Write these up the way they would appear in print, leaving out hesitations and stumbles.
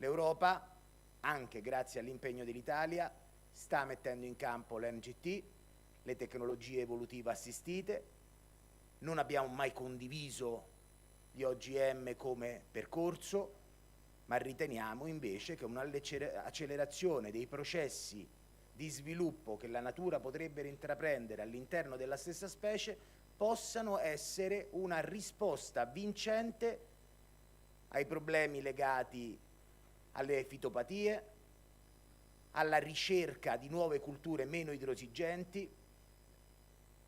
L'Europa, anche grazie all'impegno dell'Italia, sta mettendo in campo l'NGT, le tecnologie evolutive assistite. Non abbiamo mai condiviso gli OGM come percorso, ma riteniamo invece che un'accelerazione dei processi di sviluppo che la natura potrebbe intraprendere all'interno della stessa specie possano essere una risposta vincente ai problemi legati alle fitopatie, alla ricerca di nuove culture meno idroesigenti,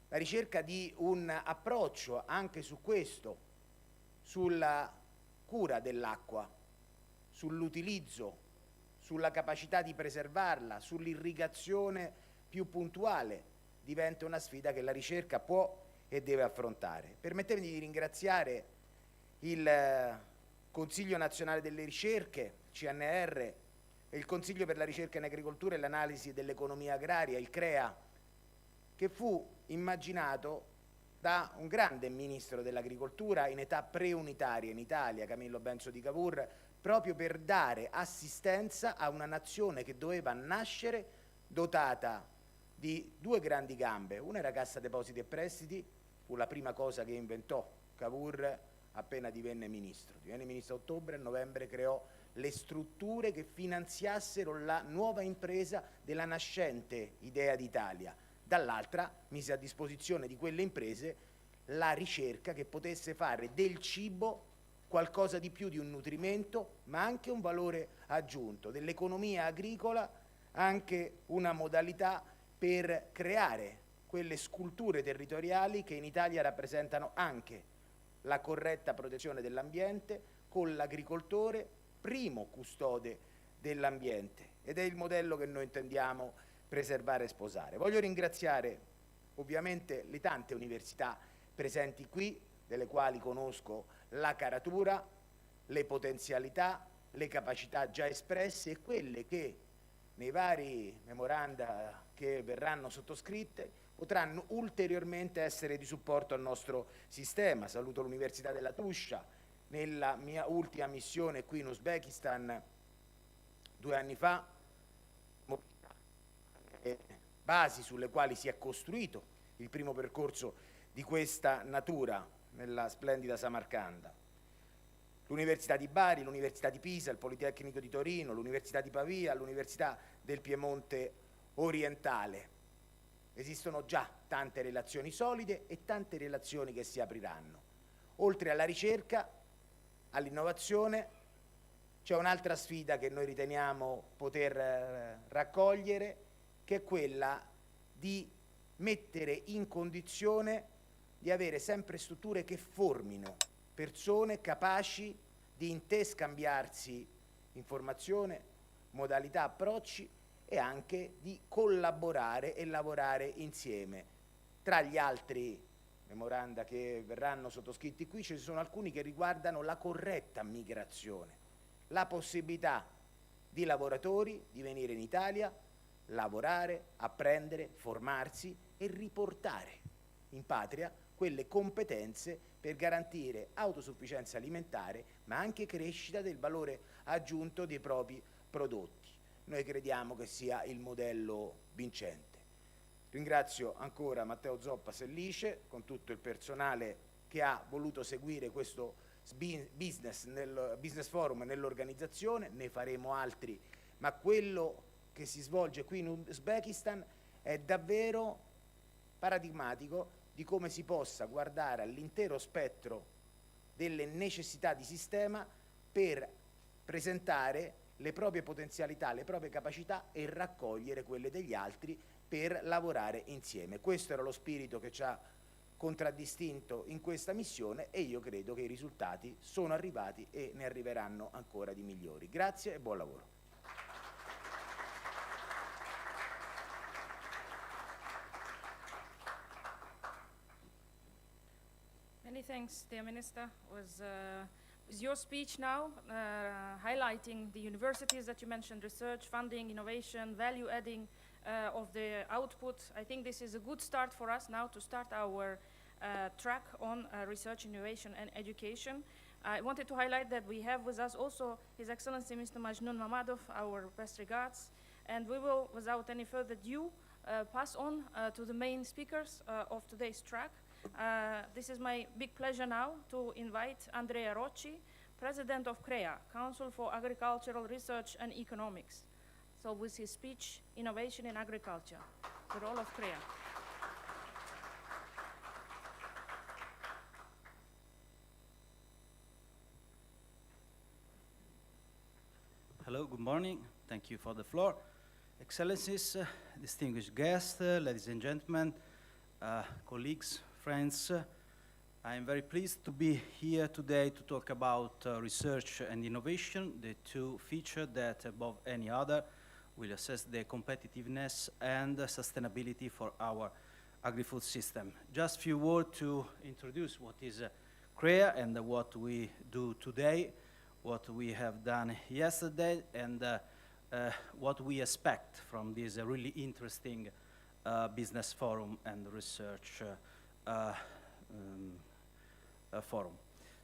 la ricerca di un approccio anche su questo, sulla cura dell'acqua, sull'utilizzo, sulla capacità di preservarla, sull'irrigazione più puntuale, diventa una sfida che la ricerca può e deve affrontare. Permettetemi di ringraziare il Consiglio Nazionale delle Ricerche, CNR, e il Consiglio per la Ricerca in Agricoltura e l'Analisi dell'Economia Agraria, il CREA, che fu immaginato da un grande ministro dell'agricoltura in età preunitaria in Italia, Camillo Benso di Cavour, proprio per dare assistenza a una nazione che doveva nascere dotata di due grandi gambe. Una era Cassa Depositi e Prestiti, fu la prima cosa che inventò Cavour appena divenne ministro. Divenne ministro a ottobre, a novembre creò le strutture che finanziassero la nuova impresa della nascente idea d'Italia. Dall'altra mise a disposizione di quelle imprese la ricerca che potesse fare del cibo qualcosa di più di un nutrimento, ma anche un valore aggiunto, dell'economia agricola anche una modalità per creare quelle sculture territoriali che in Italia rappresentano anche la corretta protezione dell'ambiente, con l'agricoltore primo custode dell'ambiente, ed è il modello che noi intendiamo preservare e sposare. Voglio ringraziare ovviamente le tante università presenti qui, delle quali conosco la caratura, le potenzialità, le capacità già espresse e quelle che nei vari memoranda che verranno sottoscritte potranno ulteriormente essere di supporto al nostro sistema. Saluto l'Università della Tuscia. Nella mia ultima missione qui in Uzbekistan 2 anni fa, basi sulle quali si è costruito il primo percorso di questa natura nella splendida Samarcanda. L'Università di Bari, l'Università di Pisa, il Politecnico di Torino, l'Università di Pavia, l'Università del Piemonte orientale. Esistono già tante relazioni solide e tante relazioni che si apriranno. Oltre alla ricerca, all'innovazione, c'è un'altra sfida che noi riteniamo poter raccogliere, che è quella di mettere in condizione di avere sempre strutture che formino persone capaci di interscambiarsi informazione, modalità, approcci e anche di collaborare e lavorare insieme. Tra gli altri memoranda che verranno sottoscritti qui ci sono alcuni che riguardano la corretta migrazione, la possibilità di lavoratori di venire in Italia, lavorare, apprendere, formarsi e riportare in patria quelle competenze per garantire autosufficienza alimentare, ma anche crescita del valore aggiunto dei propri prodotti. Noi crediamo che sia il modello vincente. Ringrazio ancora Matteo Zoppa Sellice, con tutto il personale che ha voluto seguire questo business forum nell'organizzazione, ne faremo altri, ma quello che si svolge qui in Uzbekistan è davvero paradigmatico di come si possa guardare all'intero spettro delle necessità di sistema per presentare le proprie potenzialità, le proprie capacità e raccogliere quelle degli altri per lavorare insieme. Questo era lo spirito che ci ha contraddistinto in questa missione e io credo che i risultati sono arrivati e ne arriveranno ancora di migliori. Grazie e buon lavoro. Many thanks, dear Minister. Was your speech now highlighting the universities that you mentioned, research, funding, innovation, value adding of the output. I think this is a good start for us now to start our track on research, innovation and education. I wanted to highlight that we have with us also His Excellency Mr. Majnun Mamadov, our best regards, and we will, without any further ado, pass on to the main speakers of today's track. This is my big pleasure now to invite Andrea Rocci, President of CREA, Council for Agricultural Research and Economics. So with his speech, Innovation in Agriculture, the role of CREA. Hello, good morning. Thank you for the floor. Excellencies, distinguished guests, ladies and gentlemen, colleagues, friends, I am very pleased to be here today to talk about research and innovation, the two features that above any other will assess the competitiveness and sustainability for our agri-food system. Just a few words to introduce what is CREA and what we do today, what we have done yesterday, and what we expect from this really interesting business forum and research forum.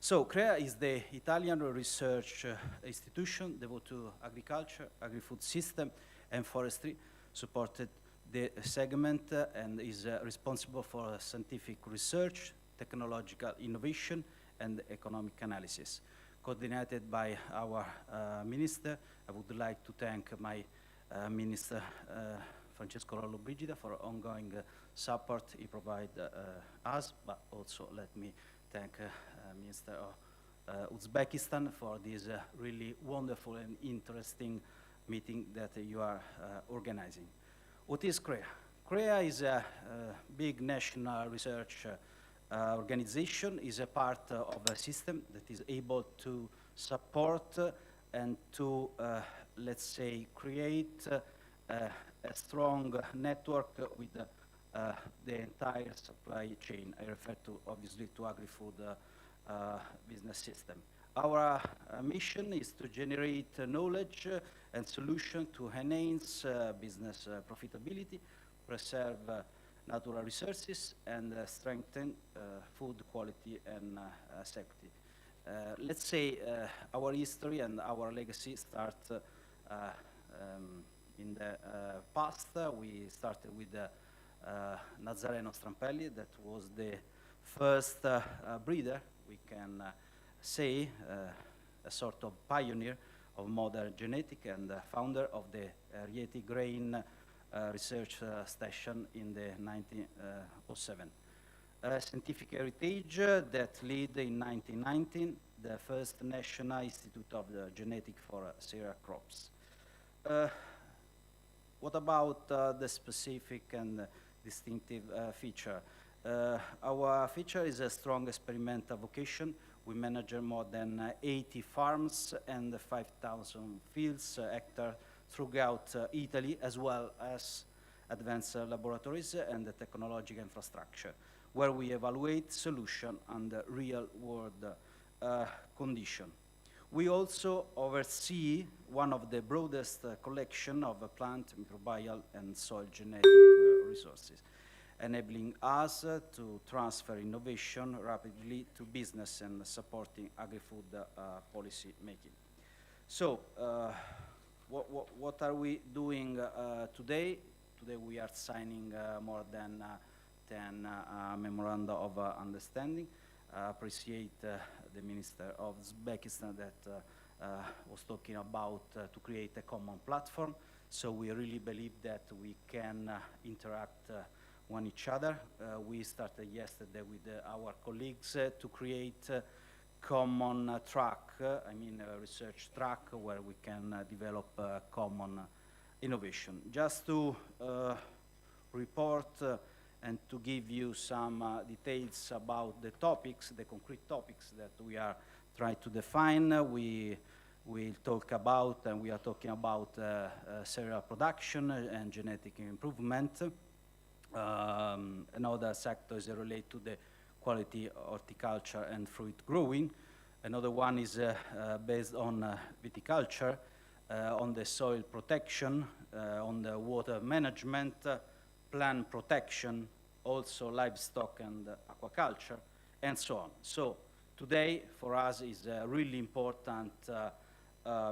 So CREA is the Italian research institution devoted to agriculture, agri-food system, and forestry, supported the segment and is responsible for scientific research, technological innovation, and economic analysis. Coordinated by our minister, I would like to thank my minister, Francesco Lollobrigida, for ongoing support he provides us, but also let me thank Minister of Uzbekistan for this really wonderful and interesting meeting that you are organizing. What is CREA? CREA is a big national research organization, is a part of a system that is able to support and to, let's say, create a strong network with the entire supply chain. I refer to, obviously, to agri-food business system. Our mission is to generate knowledge and solution to enhance business profitability, preserve natural resources, and strengthen food quality and safety. Let's say our history and our legacy start in the past. We started with Nazareno Strampelli, that was the first breeder, we can say, a sort of pioneer of modern genetic and founder of the Rieti Grain research station in the 1907. Scientific heritage that led in 1919 the first National Institute of the Genetic for Cereal Crops. What about the specific and distinctive feature? Our feature is a strong experimental vocation. We manage more than 80 farms and 5,000 fields, hectares throughout Italy, as well as advanced laboratories and the technological infrastructure, where we evaluate solutions under real-world conditions. We also oversee one of the broadest collection of plant, microbial, and soil genetic resources, enabling us to transfer innovation rapidly to business and supporting agri-food policy making. So, what are we doing today? Today we are signing more than 10 memoranda of understanding. I appreciate the Minister of Uzbekistan that was talking about to create a common platform. So we really believe that we can interact one each other. We started yesterday with our colleagues to create common track, I mean a research track where we can develop common innovation. Just to report and to give you some details about the topics, the concrete topics that we are trying to define, we will talk about, and we are talking about cereal production and genetic improvement. Another sector is related to the quality horticulture and fruit growing. Another one is based on viticulture, on the soil protection, on the water management, plant protection, also livestock and aquaculture, and so on. So Today, for us, is a really important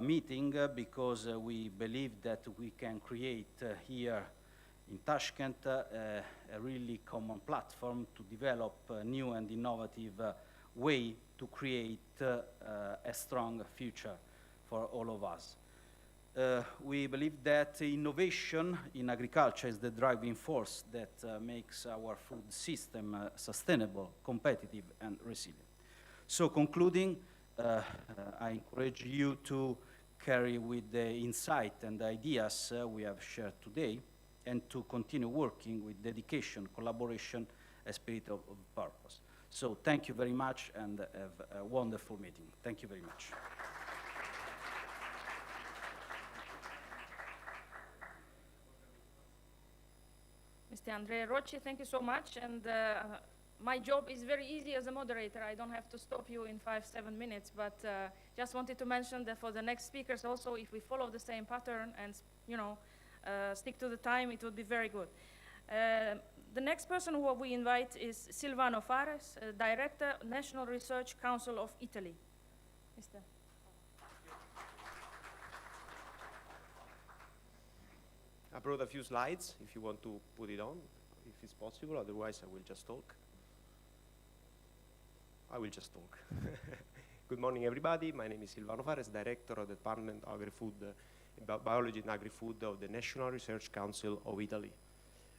meeting because we believe that we can create here in Tashkent a really common platform to develop a new and innovative way to create a strong future for all of us. We believe that innovation in agriculture is the driving force that makes our food system sustainable, competitive, and resilient. So concluding, I encourage you to carry with the insight and ideas we have shared today and to continue working with dedication, collaboration, a spirit of purpose. So thank you very much and have a wonderful meeting. Thank you very much. Mr. Andrea Rocci, thank you so much. And my job is very easy as a moderator. I don't have to stop you in 5-7 minutes, but just wanted to mention that for the next speakers also, if we follow the same pattern and stick to the time, it would be very good. The next person who we invite is Silvano Fares, Director, National Research Council of Italy. Mr. I brought a few slides if you want to put it on, if it's possible, otherwise I will just talk. I will just talk. Good morning, everybody. My name is Silvano Fares, Director of the Department of Agri-Food, Biology and Agri-Food of the National Research Council of Italy.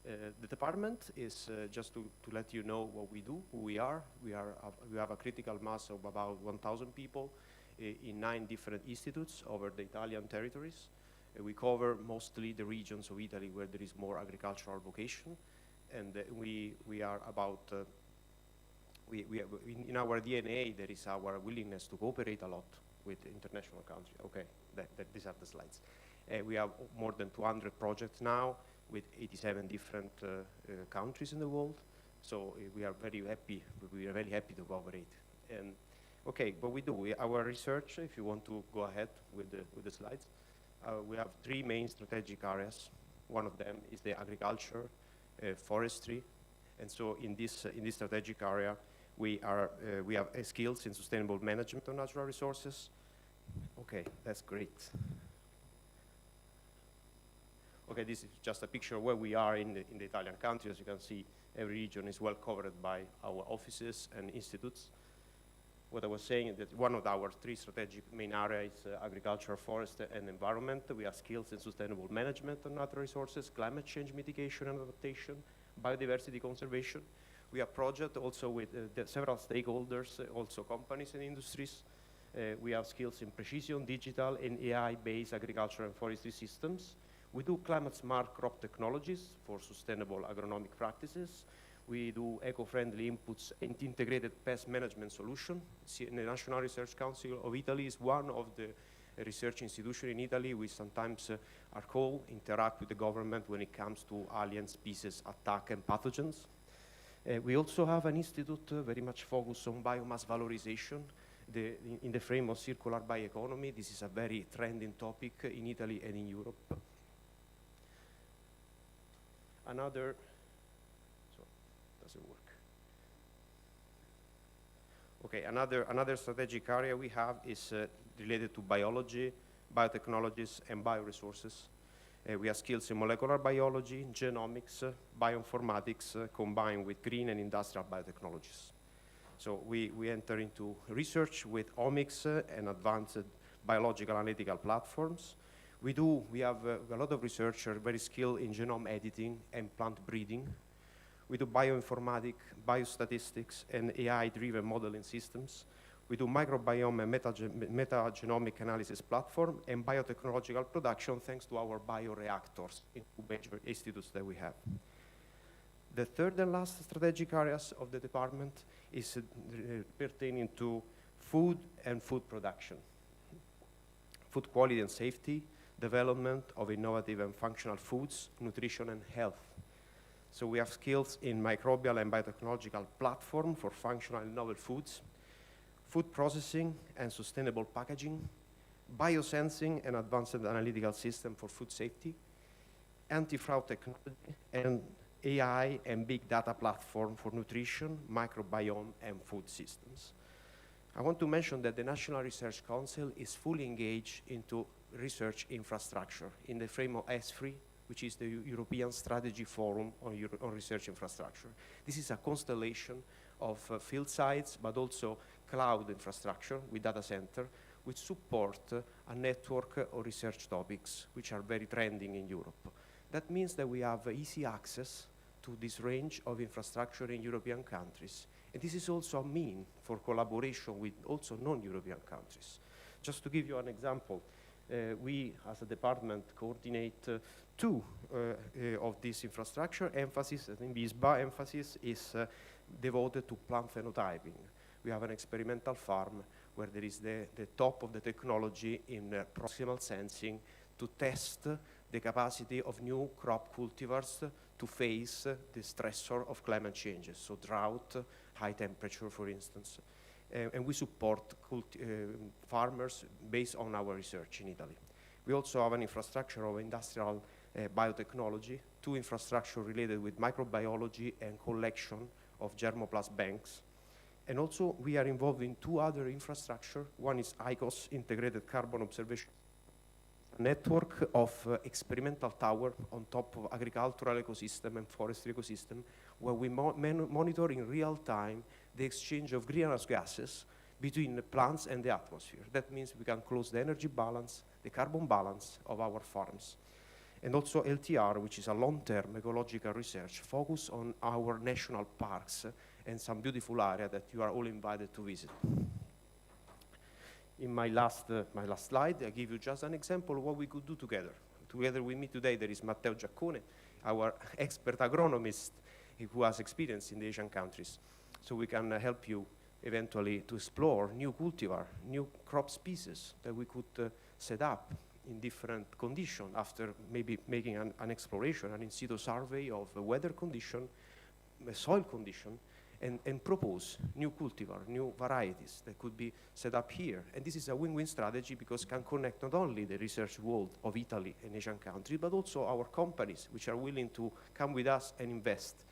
The department is, just to let you know what we do, who we are. We have a critical mass of about 1,000 people in 9 different institutes over the Italian territories. We cover mostly the regions of Italy where there is more agricultural vocation, and we are about, in our DNA there is our willingness to cooperate a lot with international countries. Okay, these are the slides. We have more than 200 projects now with 87 different countries in the world, so we are very happy. We are very happy to cooperate. And okay, what we do, our research, if you want to go ahead with the slides. We have 3 main strategic areas. One of them is the agriculture, forestry, and so in this strategic area, we have skills in sustainable management of natural resources. Okay, that's great. Okay, this is just a picture of where we are in the Italian country. As you can see, every region is well covered by our offices and institutes. What I was saying is that one of our 3 strategic main areas is agriculture, forest, and environment. We have skills in sustainable management of natural resources, climate change mitigation and adaptation, biodiversity conservation. We have projects also with several stakeholders, also companies and industries. We have skills in precision, digital, and AI-based agriculture and forestry systems. We do climate-smart crop technologies for sustainable agronomic practices. We do eco-friendly inputs and integrated pest management solution. The National Research Council of Italy is one of the research institutions in Italy. We sometimes are called, interact with the government when it comes to alien species attack and pathogens. We also have an institute very much focused on biomass valorization in the frame of circular bioeconomy. This is a very trending topic in Italy and in Europe. Doesn't work. Okay, another strategic area we have is related to biology, biotechnologies, and bioresources. We have skills in molecular biology, genomics, bioinformatics, combined with green and industrial biotechnologies. So we enter into research with omics and advanced biological analytical platforms. We have a lot of researchers very skilled in genome editing and plant breeding. We do bioinformatics, biostatistics, and AI-driven modeling systems. We do microbiome and metagenomic analysis platform and biotechnological production thanks to our bioreactors in 2 major institutes that we have. The third and last strategic areas of the department is pertaining to food and food production, food quality and safety, development of innovative and functional foods, nutrition, and health. So we have skills in microbial and biotechnological platform for functional and novel foods, food processing and sustainable packaging, biosensing and advanced analytical system for food safety, anti-fraud technology, and AI and big data platform for nutrition, microbiome, and food systems. I want to mention that the National Research Council is fully engaged into research infrastructure in the frame of ESFRI, which is the European Strategy Forum on Research Infrastructure. This is a constellation of field sites, but also cloud infrastructure with data center, which support a network of research topics, which are very trending in Europe. That means that we have easy access to this range of infrastructure in European countries. And this is also a mean for collaboration with also non-European countries. Just to give you an example, we as a department coordinate two of this infrastructure. Emphasis, in BISBA, emphasis is devoted to plant phenotyping. We have an experimental farm where there is the top of the technology in proximal sensing to test the capacity of new crop cultivars to face the stressor of climate changes, so drought, high temperature, for instance. And we support farmers based on our research in Italy. We also have an infrastructure of industrial biotechnology, two infrastructure related with microbiology and collection of germoplast banks. And also we are involved in two other infrastructure. One is ICOS, Integrated Carbon Observation Network of experimental tower on top of agricultural ecosystem and forestry ecosystem, where we monitor in real time the exchange of greenhouse gases between the plants and the atmosphere. That means we can close the energy balance, the carbon balance of our farms. And also LTR, which is a long-term ecological research focused on our national parks and some beautiful area that you are all invited to visit. In my last slide, I give you just an example of what we could do together. Together with me today, there is Matteo Giaccone, our expert agronomist who has experience in the Asian countries. So we can help you eventually to explore new cultivar, new crop species that we could set up in different conditions after maybe making an exploration, an in situ survey of the weather condition, the soil condition, and propose new cultivar, new varieties that could be set up here. And this is a win-win strategy because it can connect not only the research world of Italy and Asian countries, but also our companies which are willing to come with us and invest.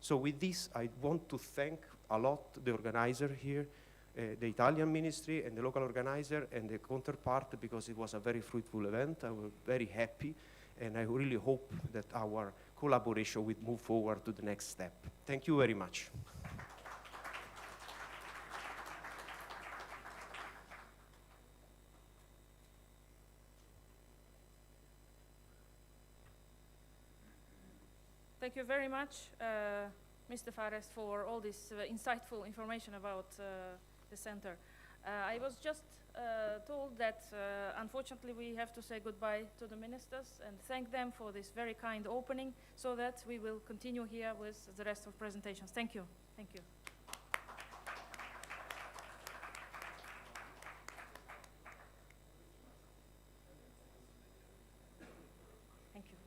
So with this, I want to thank a lot the organizer here, the Italian ministry and the local organizer and the counterpart, because it was a very fruitful event. I was very happy, and I really hope that our collaboration will move forward to the next step. Thank you very much. Thank you very much, Mr. Fares, for all this insightful information about the center. I was just told that unfortunately we have to say goodbye to the ministers and thank them for this very kind opening, so that we will continue here with the rest of presentations. Thank you. Thank you. Thank you.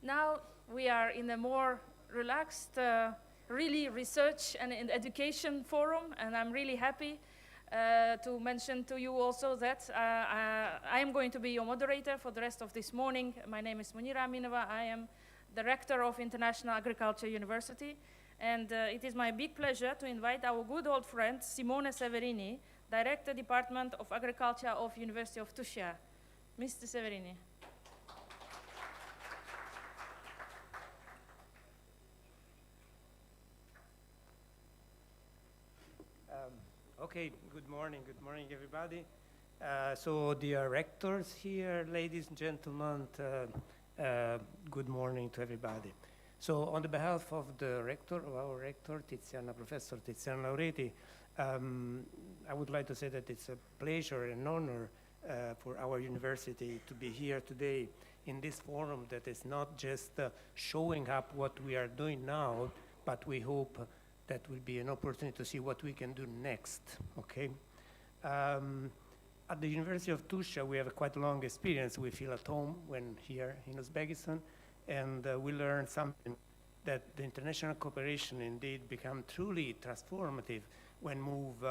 Now we are in a more relaxed, really research and education forum, and I'm really happy to mention to you also that I am going to be your moderator for the rest of this morning. My name is Munira Aminova. I am the rector of International Agriculture University, and it is my big pleasure to invite our good old friend Simone Severini, Director Department of Agriculture of University of Tuscia. Mr. Severini. Okay, good morning everybody. So dear rectors here, ladies and gentlemen, good morning to everybody. So on the behalf of the rector, of our rector, Professor Tiziana Laureti, I would like to say that it's a pleasure and honor for our university to be here today in this forum that is not just showing up what we are doing now, but we hope that will be an opportunity to see what we can do next, okay? At the University of Tuscia, we have a quite long experience. We feel at home when here in Uzbekistan, and we learned something, that the international cooperation indeed become truly transformative when move,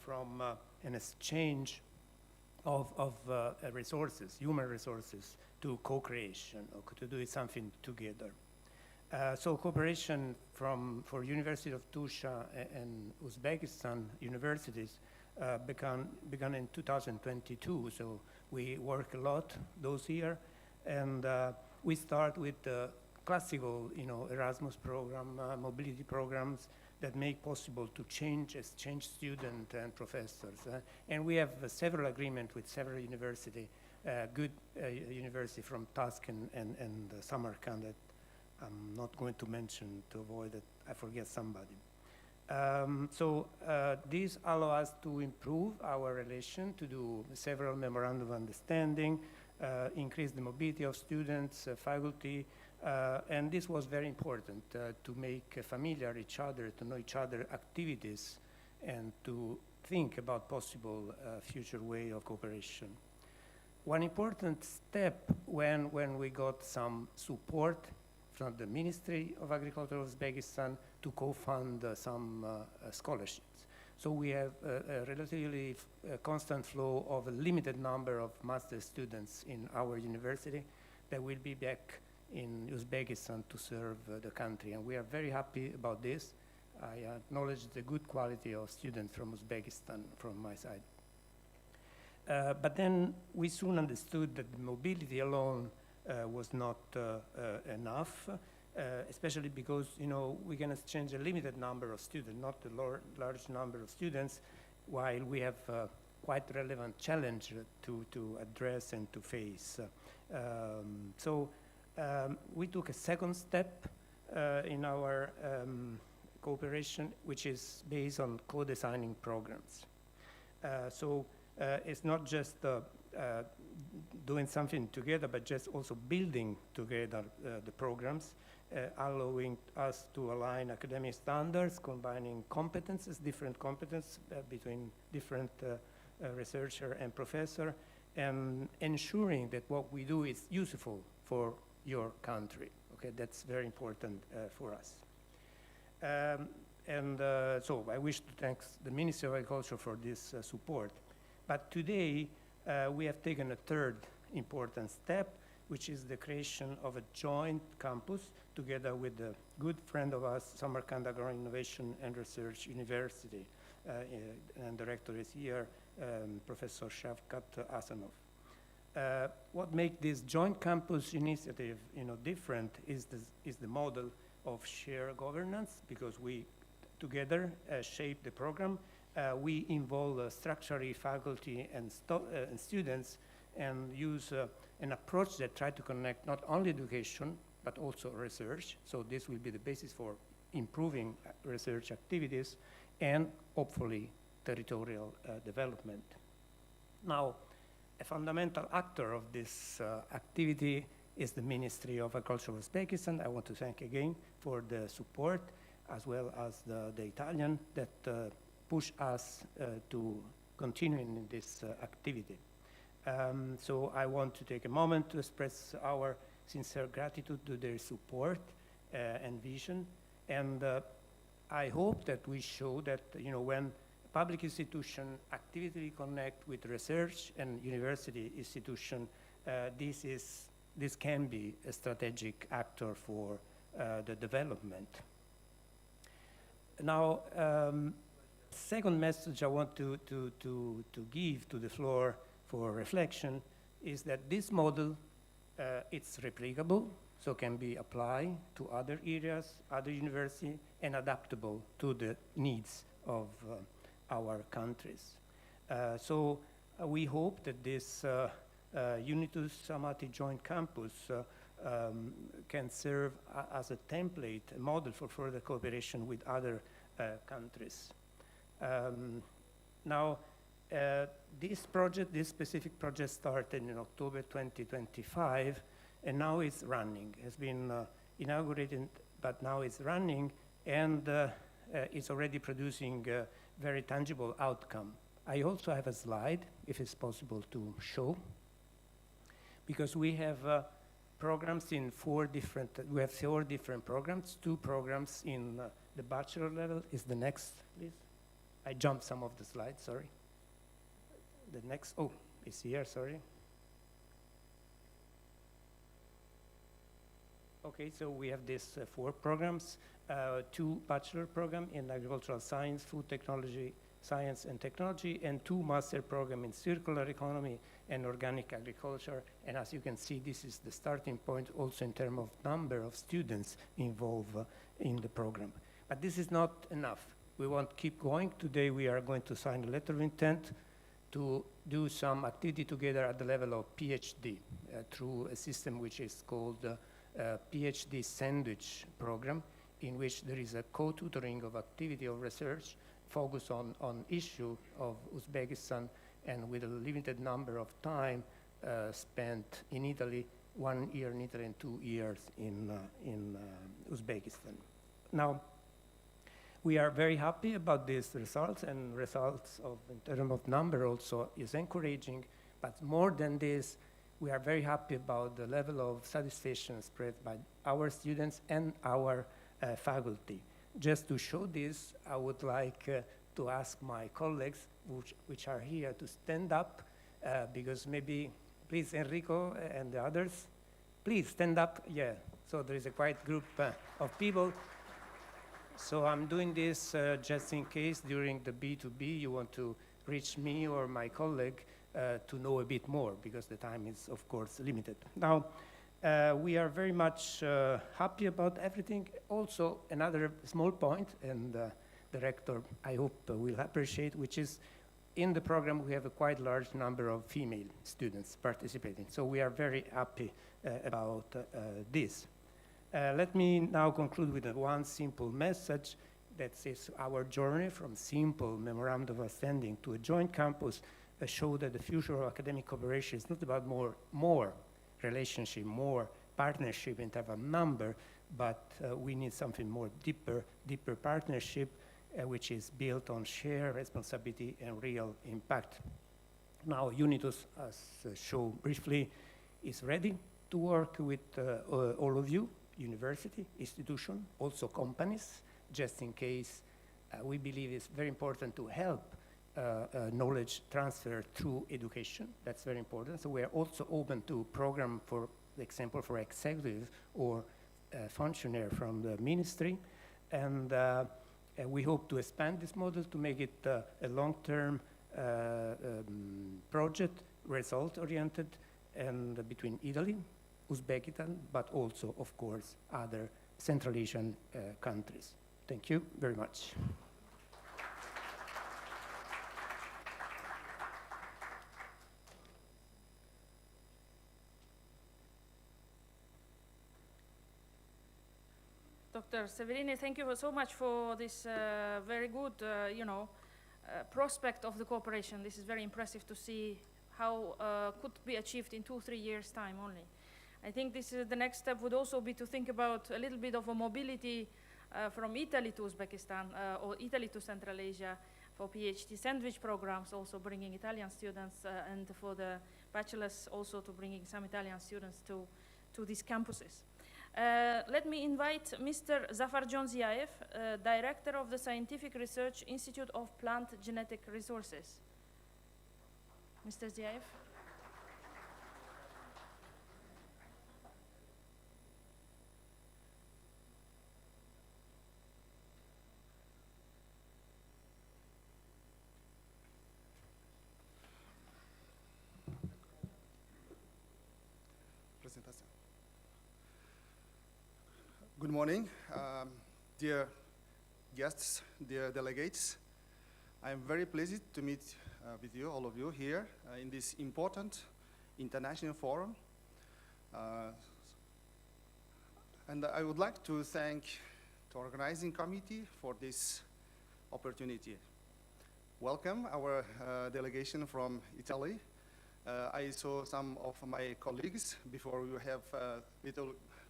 from an exchange of resources, human resources, to co-creation or to do something together. So cooperation for University of Tusha and Uzbekistan universities began in 2022. So we work a lot those years, and we start with the classical, Erasmus program, mobility programs that make possible to exchange students and professors. And we have several agreements with several universities, good university from Tashkent and Samarkand that I'm not going to mention to avoid that I forget somebody. These allow us to improve our relation, to do several memorandum of understanding, increase the mobility of students, faculty, and this was very important to make familiar each other, to know each other activities, and to think about possible future way of cooperation. One important step when we got some support from the Ministry of Agriculture of Uzbekistan to co-fund some scholarships. So we have a relatively constant flow of a limited number of master students in our university that will be back in Uzbekistan to serve the country. And we are very happy about this. I acknowledge the good quality of students from Uzbekistan from my side. But then we soon understood that mobility alone was not enough, especially because we can exchange a limited number of students, not a large number of students, while we have quite relevant challenge to address and to face. We took a second step in our cooperation, which is based on co-designing programs. It's not just doing something together, but just also building together the programs, allowing us to align academic standards, combining competences, different competences between different researcher and professor, and ensuring that what we do is useful for your country. Okay, that's very important for us. So I wish to thank the Ministry of Agriculture for this support. But today, we have taken a third important step, which is the creation of a joint campus together with a good friend of us, Samarkand Agro Innovation and Research University, and the director is here, Professor Xalqaro Forum. What makes this joint campus initiative different is the model of shared governance, because we together shape the program. We involve structurally faculty and students, and use an approach that tries to connect not only education, but also research. So this will be the basis for improving research activities and hopefully territorial development. Now, a fundamental actor of this activity is the Ministry of Agriculture of Uzbekistan. I want to thank again for the support, as well as the Italian that push us to continue in this activity. So I want to take a moment to express our sincere gratitude to their support and vision. And I hope that we show that when public institution actively connect with research and university institution, this can be a strategic actor for the development. Now, second message I want to give to the floor for reflection is that this model, it's replicable, so can be applied to other areas, other universities, and adaptable to the needs of our countries. We hope that this Unitus Samati Joint Campus can serve as a template, a model for further cooperation with other countries. This specific project started in October 2025, and now it's running. It's been inaugurated, but now it's running, and it's already producing a very tangible outcome. I also have a slide, if it's possible to show, because we have programs in four different programs. 2 programs in the bachelor level. Is the next, please? I jumped some of the slides, sorry. The next, oh, is here, sorry. Okay, so we have these 4 programs, 2 bachelor programs in agricultural science, food technology, science and technology, and 2 master programs in circular economy and organic agriculture. And as you can see, this is the starting point also in terms of number of students involved in the program. But this is not enough. We want to keep going. Today we are going to sign a letter of intent to do some activity together at the level of PhD through a system which is called PhD sandwich program, in which there is a co-tutoring of activity of research focused on issue of Uzbekistan, and with a limited number of time spent in Italy, 1 year in Italy and 2 years in Uzbekistan. Now, we are very happy about these results, and results of, in terms of number also is encouraging, but more than this, we are very happy about the level of satisfaction spread by our students and our faculty. Just to show this, I would like to ask my colleagues, which are here, to stand up, because maybe, please, Enrico and the others, please stand up. Yeah, so there is a quite group of people. So I'm doing this just in case during the B2B you want to reach me or my colleague to know a bit more, because the time is, of course, limited. Now, we are very much happy about everything. Also, another small point, and the rector, I hope, will appreciate, which is in the program we have a quite large number of female students participating. So we are very happy about this. Let me now conclude with one simple message that says our journey from simple memorandum of understanding to a joint campus show that the future of academic cooperation is not about more relationship, more partnership in terms of number, but we need something more deeper partnership, which is built on shared responsibility and real impact. Now, Unitus, as shown briefly, is ready to work with all of you, university, institution, also companies, just in case we believe it's very important to help knowledge transfer through education. That's very important. So we are also open to program, for example, for executive or functionary from the ministry. And we hope to expand this model to make it a long-term project, result-oriented, and between Italy, Uzbekistan, but also, of course, other Central Asian countries. Thank you very much. Dr. Severini, thank you so much for this very good, prospect of the cooperation. This is very impressive to see how could be achieved in 2-3 years' time only. I think this is the next step would also be to think about a little bit of a mobility from Italy to Uzbekistan or Italy to Central Asia for PhD sandwich programs, also bringing Italian students, and for the bachelors also to bringing some Italian students to these campuses. Let me invite Mr. Zafarjon Ziaev, Director of the Scientific Research Institute of Plant Genetic Resources. Mr. Ziaev. Good morning, dear guests, dear delegates. I am very pleased to meet with you, all of you here in this important international forum. And I would like to thank the organizing committee for this opportunity. Welcome our delegation from Italy. I saw some of my colleagues before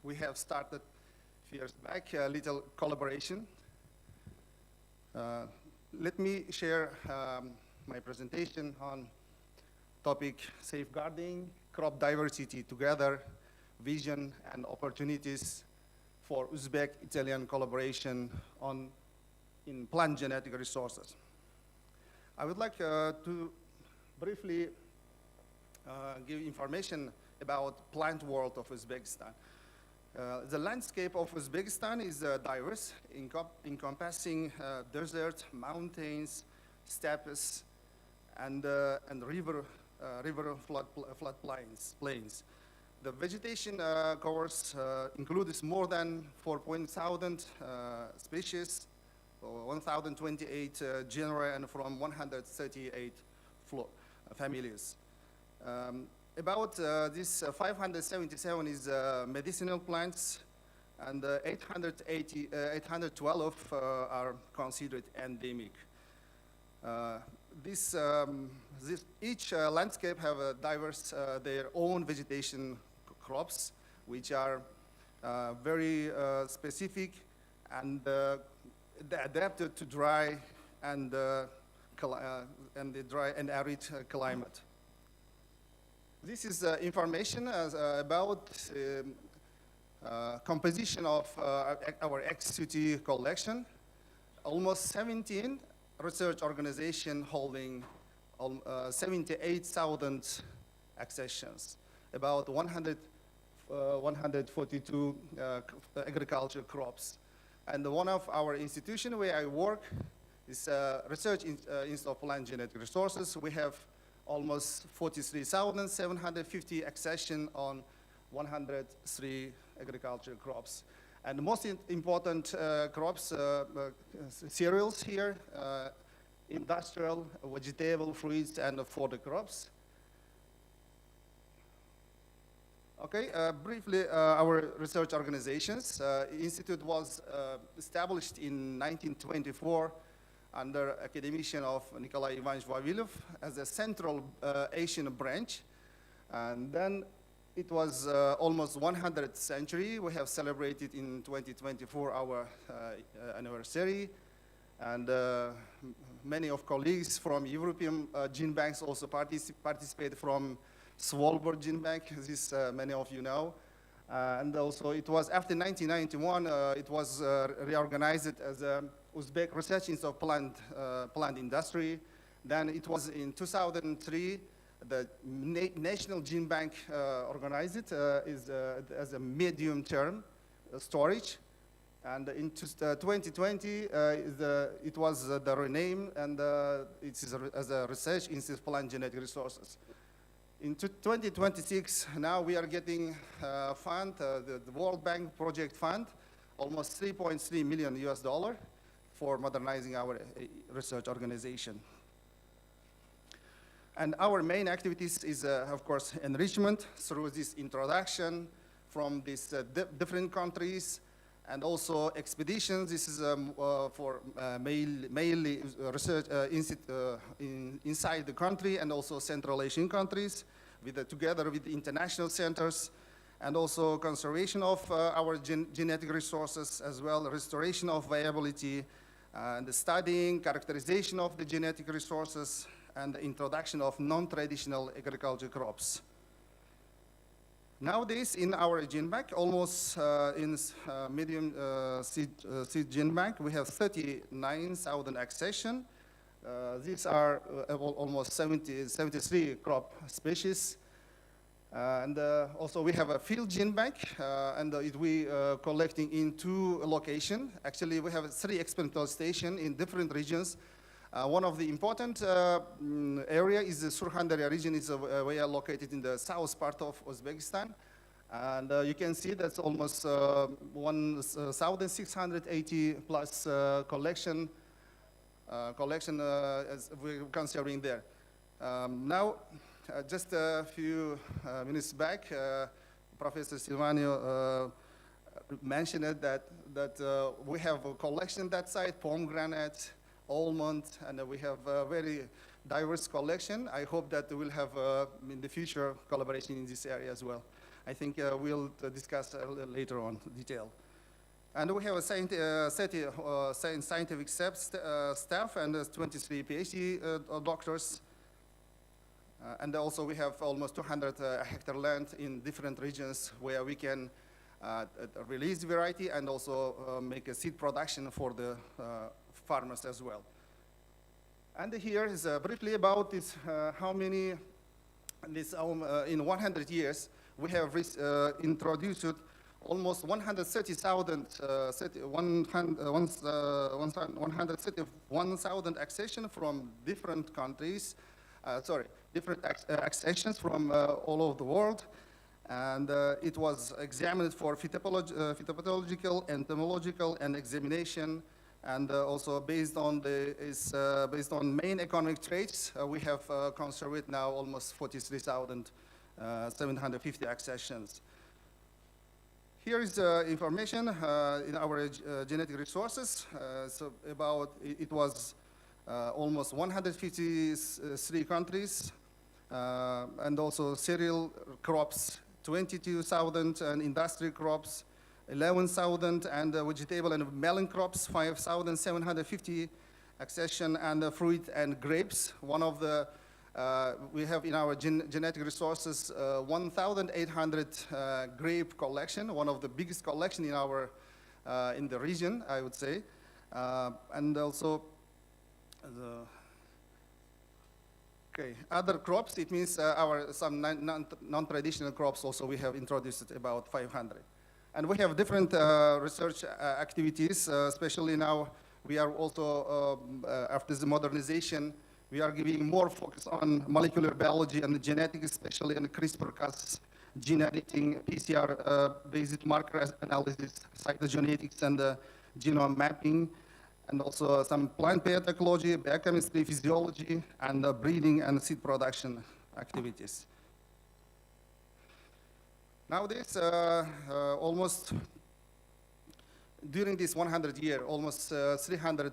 we have started years back, a little collaboration. Let me share my presentation on topic safeguarding crop diversity together, vision and opportunities for Uzbek-Italian collaboration in plant genetic resources. I would like to briefly give information about plant world of Uzbekistan. The landscape of Uzbekistan is diverse, encompassing desert, mountains, steppes, and river flood plains. The vegetation covers includes more than 4,000 species, 1,028 genera, and from 138 families. About this 577 is medicinal plants, and 812 are considered endemic. Each landscape have a diverse their own vegetation crops, which are very specific and adapted to dry and the dry and arid climate. This is information about composition of our XCT collection. Almost 17 research organizations holding 78,000 accessions, about 142 agricultural crops. And one of our institutions where I work is Research Institute of Plant Genetic Resources. We have almost 43,750 accession on 103 agricultural crops. And the most important crops, cereals here, industrial, vegetable, fruits, and fodder crops. Okay, briefly, our research organizations. Institute was established in 1924 under academician of Nikolai Ivanovich Vavilov as a Central Asian branch. And then it was almost 100th century. We have celebrated in 2024 our anniversary. And many of colleagues from European gene banks also participate from Svalbard Gene Bank, this many of you know. And also it was after 1991, it was reorganized as Uzbek Research Institute of Plant Industry. Then it was in 2003, the National Gene Bank organized it as a medium-term storage. And in 2020, it was the rename, and it is as a Research Institute of Plant Genetic Resources. In 2026, now we are getting a fund, the World Bank Project Fund, almost $3.3 million for modernizing our research organization. And our main activities is, of course, enrichment through this introduction from these different countries, and also expeditions. This is for mainly research inside the country and also Central Asian countries, together with the international centers, and also conservation of our genetic resources, as well restoration of viability, and the studying, characterization of the genetic resources, and the introduction of non-traditional agriculture crops. Nowadays, in our gene bank, almost in medium seed gene bank, we have 39,000 accession. These are almost 73 crop species. And also we have a field gene bank, and we collecting in 2 locations. Actually, we have 3 experimental stations in different regions. One of the important area is the Surkhandarya region. It's we are located in the south part of Uzbekistan. And you can see that's almost 1,680 plus collection as we're considering there. Now, just a few minutes back, Professor Silvano mentioned that we have a collection that side, pomegranate, almond, and we have a very diverse collection. I hope that we'll have in the future collaboration in this area as well. I think we'll discuss later on detail. And we have a scientific staff and 23 PhD doctors. And also we have almost 200 hectare land in different regions where we can release variety and also make a seed production for the farmers as well. And here is briefly about this, how many in 100 years, we have introduced almost 131,000 accessions from different countries, different accessions from all over the world. And it was examined for phytopathological, entomological, and examination. And also based on main economic traits, we have conserved now almost 43,750 accessions. Here is information in our genetic resources. So it was almost 153 countries, and also cereal crops, 22,000, and industrial crops, 11,000, and vegetable and melon crops, 5,750 accession, and fruit and grapes. One of the we have in our genetic resources 1,800 grape collection, one of the biggest collection in our in the region, I would say, and also other crops. It means some non-traditional crops also we have introduced about 500. And we have different research activities, especially now we are also, after the modernization, we are giving more focus on molecular biology and genetics, especially in CRISPR-Cas gene editing, PCR-based marker analysis, cytogenetics, and genome mapping, and also some plant biotechnology, biochemistry, physiology, and breeding and seed production activities. Nowadays, almost during this 100 years, almost 300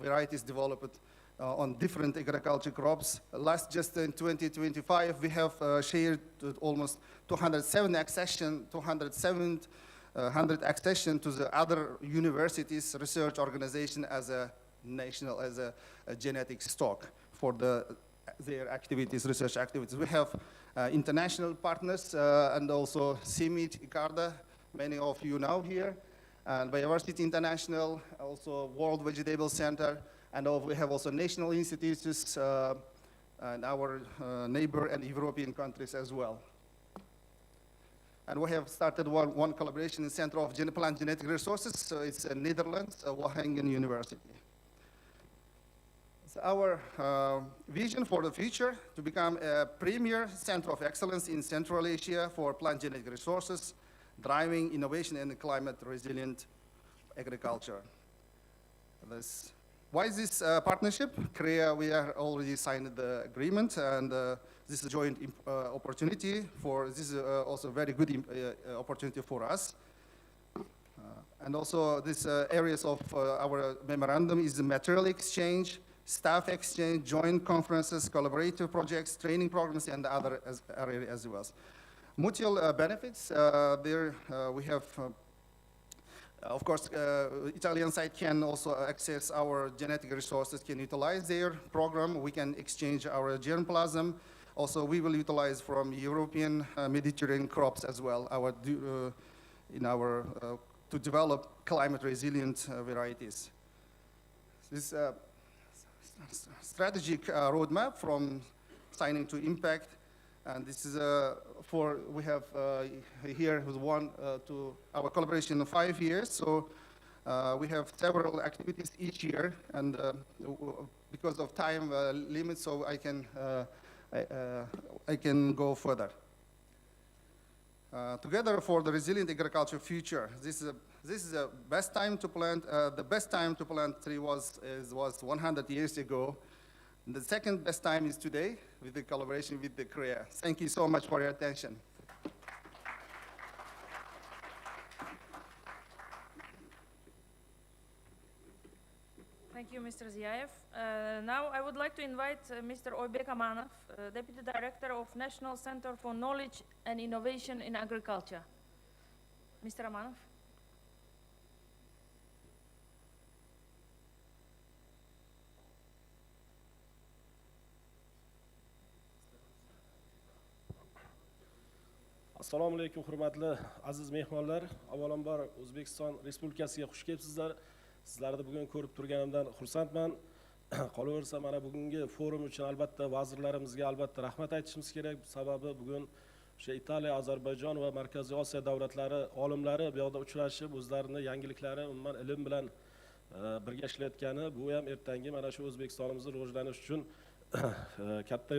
varieties developed on different agriculture crops. Just in 2025, we have shared almost 207 accession, 200 accession to the other universities, research organization as a national, as a genetic stock for their activities, research activities. We have international partners and also CIMIT, ICARDA, many of you know here, and Biodiversity International, also World Vegetable Center, and we have also national institutes and our neighbor and European countries as well. And we have started one collaboration in Center of Plant Genetic Resources, so it's in Netherlands, Wageningen University. So our vision for the future to become a premier center of excellence in Central Asia for plant genetic resources, driving innovation and climate resilient agriculture. Why is this partnership? Korea, we are already signed the agreement, and this is a joint opportunity this is also a very good opportunity for us. And also these areas of our memorandum is the material exchange, staff exchange, joint conferences, collaborative projects, training programs, and other areas as well. Mutual benefits, there we have, of course, Italian side can also access our genetic resources, can utilize their program. We can exchange our germplasm. Also, we will utilize from European Mediterranean crops as well, to develop climate resilient varieties. This strategic roadmap from signing to impact, and this is we have here one to our collaboration in 5 years. So we have several activities each year, and because of time limits, so I can go further. Together for the resilient agriculture future, this is the best time to plant. The best time to plant tree was 100 years ago. The second best time is today with the collaboration with the Korea. Thank you so much for your attention. Thank you, Mr. Ziaev. Now I would like to invite Mr. Oybek Amanov, Deputy Director of National Center for Knowledge and Innovation in Agriculture. Mr. Amanov. Assalomu alaykum, hurmatli aziz mehmonlar. Avvalambor O'zbekiston Respublikasiga xush kelibsizlar. Sizlarni bugun ko'rib turganimdan xursandman. qolaversa mana bugungi forum uchun albatta vazirlarimizga albatta rahmat aytishimiz kerak. Sababi bugun o'sha Italiya, Ozarbayjon va Markaziy Osiyo davlatlari olimlari bu yoqda uchrashib, o'zlarini yangiliklari, umuman ilm bilan birga ishlayotgani, bu ham ertangi mana shu O'zbekistonimizni rivojlanish uchun katta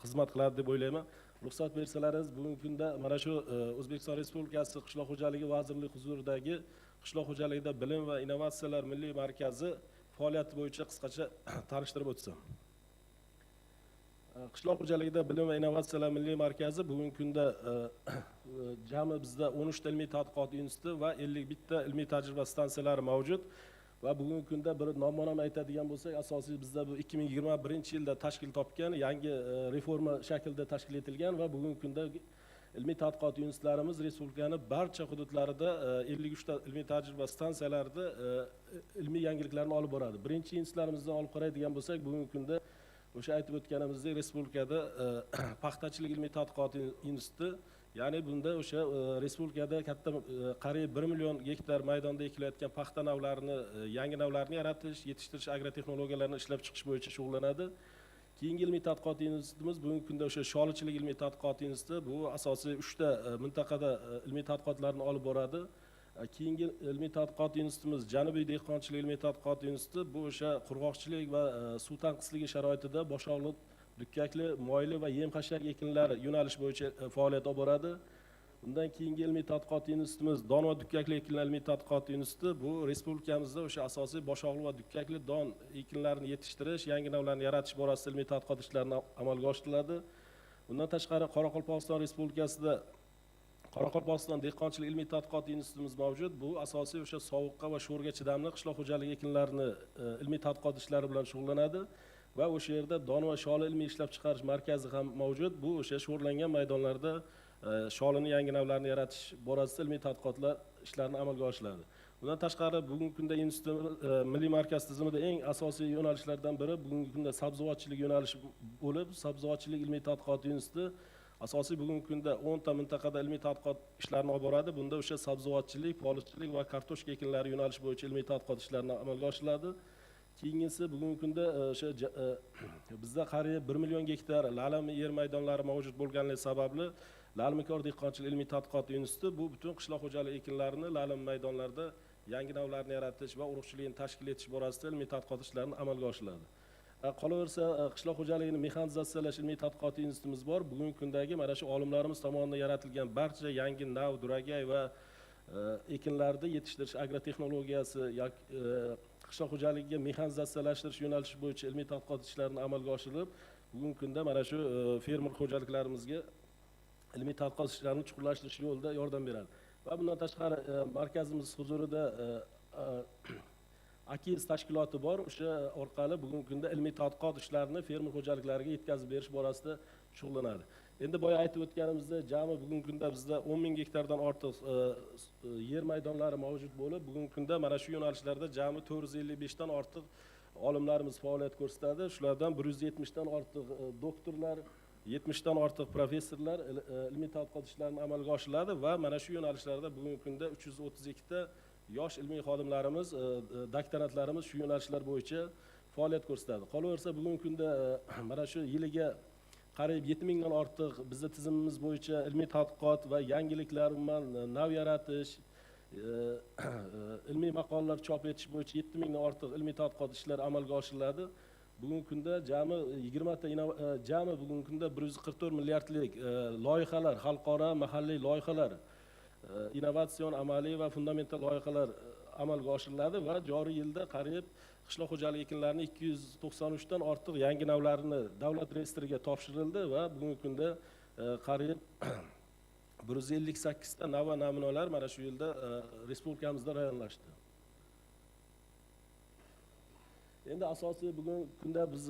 xizmat qiladi deb o'ylayman. Ruxsat bersalaringiz, bugungi kunda mana shu O'zbekiston Respublikasi Qishloq xo'jaligi vazirligi huzuridagi Qishloq xo'jaligida bilim va innovatsiyalar milliy markazi faoliyati bo'yicha qisqacha tanishtirib o'tsam. Qishloq xo'jaligida bilim va innovatsiyalar milliy markazi bugungi kunda jami bizda 13 ta ilmiy tadqiqot instituti va 51 ta ilmiy tajriba stansiyalari mavjud. Va bugungi kunda bir nomma aytadigan bo'lsak, asosiy bizda bu 2021-yilda tashkil topgan, yangi reforma shaklida tashkil etilgan va bugungi kunda ilmiy tadqiqot institutlarimiz respublikaning barcha hududlarida 53 ta ilmiy tajriba stansiyalarida ilmiy yangiliklarni olib boradi. Birinchi institutlarimizdan olib qaraydigan bo'lsak, bugungi kunda o'sha aytib o'tganimizdek respublikada paxtachilik ilmiy tadqiqot instituti, ya'ni bunda o'sha respublikada katta qariyb 1 million gektar maydonda ekilayotgan paxta navlarini, yangi navlarni yaratish, yetishtirish, agrotexnologiyalarni ishlab chiqish bo'yicha shug'ullanadi. Keyingi ilmiy tadqiqot institutimiz bugungi kunda o'sha sholichilik ilmiy tadqiqot instituti, bu asosiy 3 ta mintaqada ilmiy tadqiqotlarni olib boradi. Keyingi ilmiy tadqiqot institutimiz Janubiy dehqonchilik ilmiy tadqiqot instituti, bu o'sha qurg'oqchilik va suv tanqisligi sharoitida boshoqli, dukkakli, moyli va yem-xashak ekinlari yo'nalish bo'yicha faoliyat olib boradi. Undan keyingi ilmiy tadqiqot institutimiz don va dukkakli ekinlar ilmiy tadqiqot instituti, bu respublikamizda o'sha asosiy boshoqli va dukkakli don ekinlarini yetishtirish, yangi navlarni yaratish borasida ilmiy tadqiqot ishlarini amalga oshiriladi. Bundan tashqari Qoraqalpog'iston Respublikasida Qoraqalpog'iston dehqonchilik ilmiy tadqiqot institutimiz mavjud. Bu asosiy o'sha sovuqqa va sho'rga chidamli qishloq xo'jaligi ekinlarini ilmiy tadqiqot ishlari bilan shug'ullanadi va o'sha yerda don va sholi ilmiy ishlab chiqarish markazi ham mavjud. Bu o'sha sho'rlangan maydonlarda sholini yangi navlarini yaratish borasida ilmiy tadqiqotlar ishlarini amalga oshiradi. Bundan tashqari bugungi kunda institut milliy markaz tizimida eng asosiy yo'nalishlardan biri bugungi kunda sabzavotchilik yo'nalishi bo'lib, sabzavotchilik ilmiy tadqiqot instituti asosiy bugungi kunda 10 ta mintaqada ilmiy tadqiqot ishlarini olib boradi. Bunda o'sha sabzavotchilik, polichchilik va kartoshka ekinlari yo'nalishi bo'yicha ilmiy tadqiqot ishlarini amalga oshiriladi. Keyingisi bugungi kunda o'sha bizda qariyb 1 million gektar lalim yer maydonlari mavjud bo'lganligi sababli Lalmikor dehqonchilik ilmiy tadqiqot instituti bu butun qishloq xo'jaligi ekinlarini lalim maydonlarida yangi navlarni yaratish va urug'chilikni tashkil etish borasida ilmiy tadqiqot ishlarini amalga oshiriladi. Qolaversa qishloq xo'jaligini mexanizatsiyalash ilmiy tadqiqot institutimiz bor. Bugungi kundagi mana shu olimlarimiz tomonidan yaratilgan barcha yangi nav, duragay va ekinlarni yetishtirish agrotexnologiyasi yoki qishloq xo'jaligiga mexanizatsiyalashtirish yo'nalishi bo'yicha ilmiy tadqiqot ishlarini amalga oshirilib, bugungi kunda mana shu fermer xo'jaliklarimizga ilmiy tadqiqot ishlarini chuqurlashtirish yo'lida yordam beradi. Va bundan tashqari markazimiz huzurida AKIS tashkiloti bor. O'sha orqali bugungi kunda ilmiy tadqiqot ishlarini fermer xo'jaliklariga yetkazib berish borasida shug'ullanadi. Endi boya aytib o'tganimizdek, jami bugungi kunda bizda 10 ming gektardan ortiq yer maydonlari mavjud bo'lib, bugungi kunda mana shu yo'nalishlarda jami 455 dan ortiq olimlarimiz faoliyat ko'rsatadi. Shulardan 170 dan ortiq doktorlar, 70 dan ortiq professorlar ilmiy tadqiqot ishlarini amalga oshiradi va mana shu yo'nalishlarda bugungi kunda 332 ta yosh ilmiy xodimlarimiz, doktorantlarimiz shu yo'nalishlar bo'yicha faoliyat ko'rsatadi. Qolaversa bugungi kunda mana shu yiliga qariyb 7 mingdan ortiq bizning tizimimiz bo'yicha ilmiy tadqiqot va yangiliklar, umuman nav yaratish, ilmiy maqolalar chop etish bo'yicha 7 mingdan ortiq ilmiy tadqiqot ishlari amalga oshiriladi. Bugungi kunda jami 20 ta jami bugungi kunda 144 milliardlik loyihalar, xalqaro, mahalliy loyihalar, innovatsion, amaliy va fundamental loyihalar amalga oshiriladi va joriy yilda qariyb qishloq xo'jaligi ekinlarining 293 dan ortiq yangi navlarini davlat reyestriga topshirildi va bugungi kunda qariyb 158 ta nav va namunalar mana shu yilda respublikamizda rayonlashdi. Endi asosiy bugungi kunda biz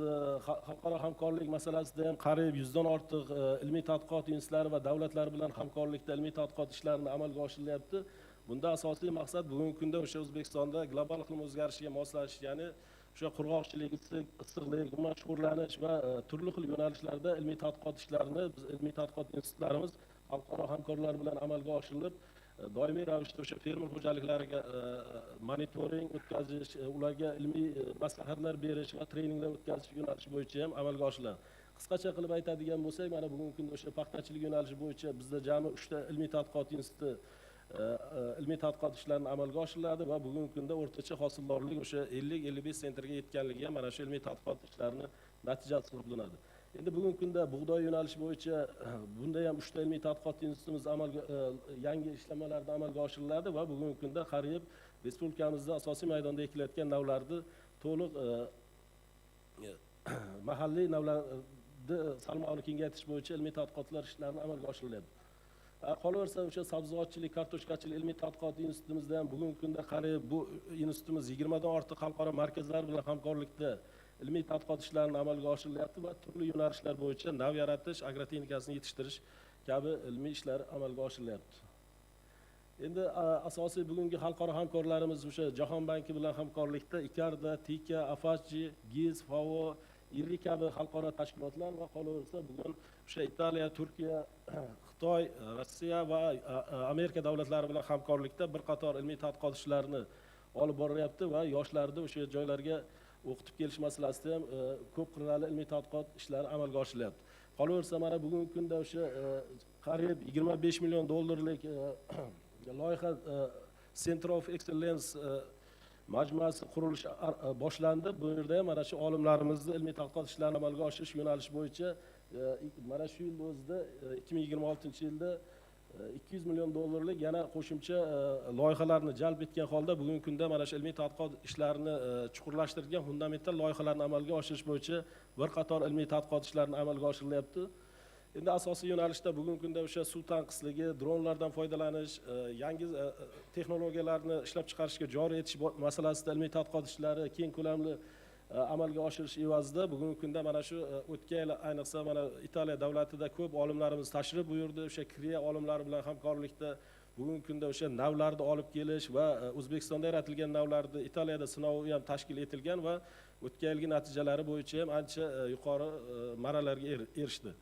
xalqaro hamkorlik masalasida ham qariyb 100 dan ortiq ilmiy tadqiqot institutlari va davlatlar bilan hamkorlikda ilmiy tadqiqot ishlarini amalga oshirilyapti. Bunda asosiy maqsad bugungi kunda o'sha O'zbekistonda global iqlim o'zgarishiga moslashish, ya'ni o'sha qurg'oqchilik, issiqlik, umuman sho'rlanish va turli xil yo'nalishlarda ilmiy tadqiqot ishlarini biz ilmiy tadqiqot institutlarimiz xalqaro hamkorlar bilan amalga oshirilib, doimiy ravishda o'sha fermer xo'jaliklariga monitoring o'tkazish, ularga ilmiy maslahatlar berish va treninglar o'tkazish yo'nalishi bo'yicha ham amalga oshiriladi. Qisqacha qilib aytadigan bo'lsak, mana bugungi kunda o'sha paxtachilik yo'nalishi bo'yicha bizda jami 3 ta ilmiy tadqiqot instituti ilmiy tadqiqot ishlarini amalga oshiriladi va bugungi kunda o'rtacha hosildorlik o'sha 50-55 sentrga yetganligi ham mana shu ilmiy tadqiqot ishlarini natijasi hisoblanadi. Endi bugungi kunda bug'doy yo'nalishi bo'yicha bunda ham 3 ta ilmiy tadqiqot institutimiz yangi ishlamalarda amalga oshiriladi va bugungi kunda qariyb respublikamizda asosiy maydonda ekilayotgan navlarni to'liq mahalliy navlarni salmog'ini kengaytirish bo'yicha ilmiy tadqiqotlar ishlarini amalga oshirilyapti. Qolaversa o'sha sabzavotchilik, kartoshkachilik ilmiy tadqiqot institutimizda ham bugungi kunda qariyb bu institutimiz 20 dan ortiq xalqaro markazlar bilan hamkorlikda ilmiy tadqiqot ishlarini amalga oshirilyapti va turli yo'nalishlar bo'yicha nav yaratish, agrotexnikasini yetishtirish kabi ilmiy ishlar amalga oshirilyapti. Endi asosiy bugungi xalqaro hamkorlarimiz o'sha Jahon banki bilan hamkorlikda ICARDA, TIKA, AFASCI, GIZ, FAO, IRI kabi xalqaro tashkilotlar va qolaversa bugun o'sha Italiya, Turkiya, Xitoy, Rossiya va Amerika davlatlari bilan hamkorlikda bir qator ilmiy tadqiqot ishlarini olib borilyapti va yoshlarni o'sha joylarga o'qitib kelish masalasida ham ko'p qirrali ilmiy tadqiqot ishlari amalga oshirilyapti. Qolaversa mana bugungi kunda o'sha qariyb 25 million dollarlik loyiha Center of Excellence majmuasi qurilishi boshlandi. Bu yerda ham mana shu olimlarimizni ilmiy tadqiqot ishlarini amalga oshirish yo'nalishi bo'yicha mana shu yil o'zida 2026-yilda 200 million dollarlik yana qo'shimcha loyihalarni jalb etgan holda bugungi kunda mana shu ilmiy tadqiqot ishlarini chuqurlashtirgan fundamental loyihalarni amalga oshirish bo'yicha bir qator ilmiy tadqiqot ishlarini amalga oshirilyapti. Endi asosiy yo'nalishda bugungi kunda o'sha suv tanqisligi, dronlardan foydalanish, yangi texnologiyalarni ishlab chiqarishga joriy etish masalasida ilmiy tadqiqot ishlari keng ko'lamli amalga oshirish evazida bugungi kunda mana shu o'tgan yil ayniqsa mana Italiya davlatida ko'p olimlarimiz tashrif buyurdi. O'sha Kriya olimlari bilan hamkorlikda bugungi kunda o'sha navlarni olib kelish va O'zbekistonda yaratilgan navlarni Italiyada sinovi ham tashkil etilgan va o'tgan yilgi natijalari bo'yicha ham ancha yuqori marralarga erishdi.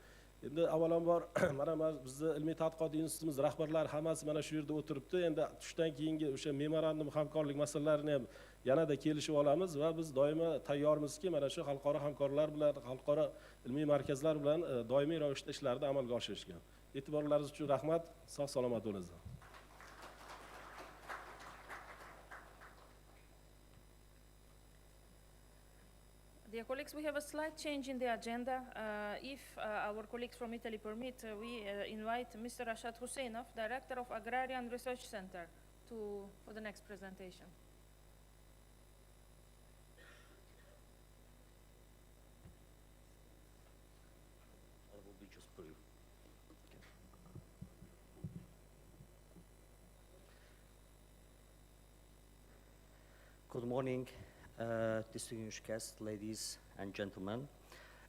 Endi avvalambor mana bizni ilmiy tadqiqot institutimiz rahbarlari hammasi mana shu yerda o'tiribdi. Endi tushdan keyingi o'sha memorandum hamkorlik masalalarini ham yanada kelishib olamiz va biz doimo tayyormizki, mana shu xalqaro hamkorlar bilan, xalqaro ilmiy markazlar bilan doimiy ravishda ishlarni amalga oshirishga. E'tiborlaringiz uchun rahmat. Sog' salomat bo'linglar. Dear colleagues, we have a slight change in the agenda. If our colleagues from Italy permit, we invite Mr. Rashad Husseinov, Director of Agrarian Research Center, for the next presentation. I will be just brief. Good morning, distinguished guests, ladies and gentlemen.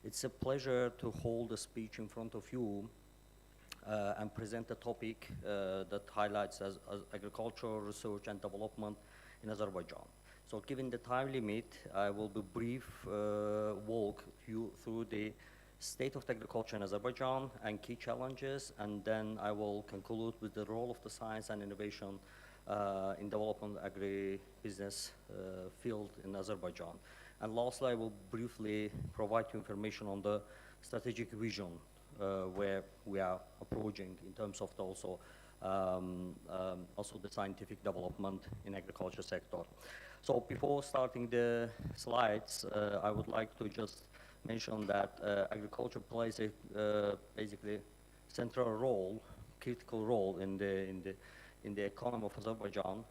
It's a pleasure to hold a speech in front of you and present a topic that highlights as agricultural research and development in Azerbaijan. So given the time limit, I will be brief, walk you through the state of agriculture in Azerbaijan and key challenges, and then I will conclude with the role of the science and innovation in development agribusiness field in Azerbaijan. And lastly, I will briefly provide you information on the strategic vision where we are approaching in terms of the also the scientific development in agriculture sector. So before starting the slides, I would like to just mention that agriculture plays a basically central role, critical role in the economy of Azerbaijan.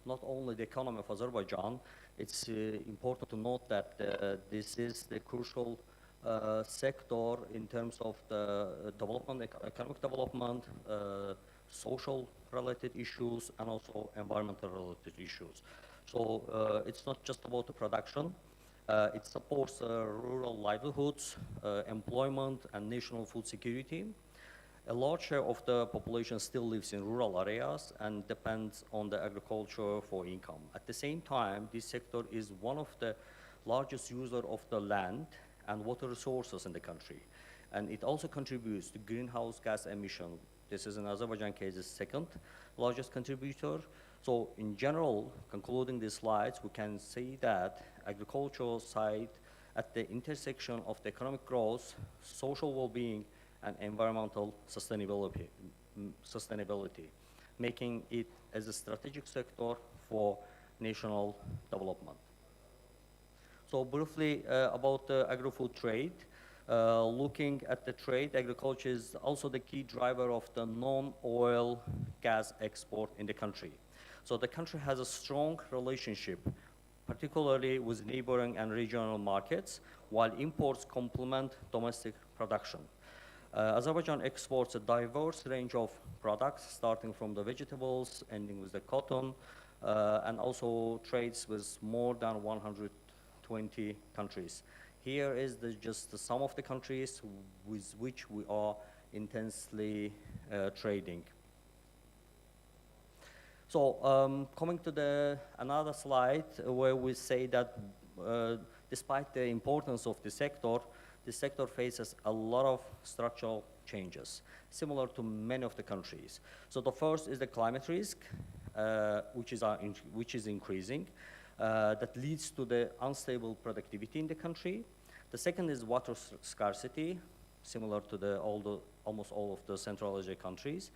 Not only the economy of Azerbaijan, it's important to note that this is the crucial sector in terms of the development, economic development, social related issues, and also environmental related issues. So it's not just about the production, it supports rural livelihoods, employment, and national food security. A large share of the population still lives in rural areas and depends on the agriculture for income. At the same time, this sector is one of the largest users of the land and water resources in the country. And it also contributes to greenhouse gas emission This is in Azerbaijan case, the second largest contributor. So in general, concluding these slides, we can see that agricultural side at the intersection of the economic growth, social well-being, and environmental sustainability, making it as a strategic sector for national development. So briefly about the agri-food trade. Looking at the trade, agriculture is also the key driver of the non-oil gas export in the country. So the country has a strong relationship, particularly with neighboring and regional markets, while imports complement domestic production. Azerbaijan exports a diverse range of products, starting from the vegetables, ending with the cotton, and also trades with more than 120 countries. Here is just the sum of the countries with which we are intensely trading. So coming to another slide where we say that despite the importance of the sector faces a lot of structural changes, similar to many of the countries. So the first is the climate risk, which is increasing, that leads to the unstable productivity in the country. The second is water scarcity, similar to almost all of the Central Asia countries.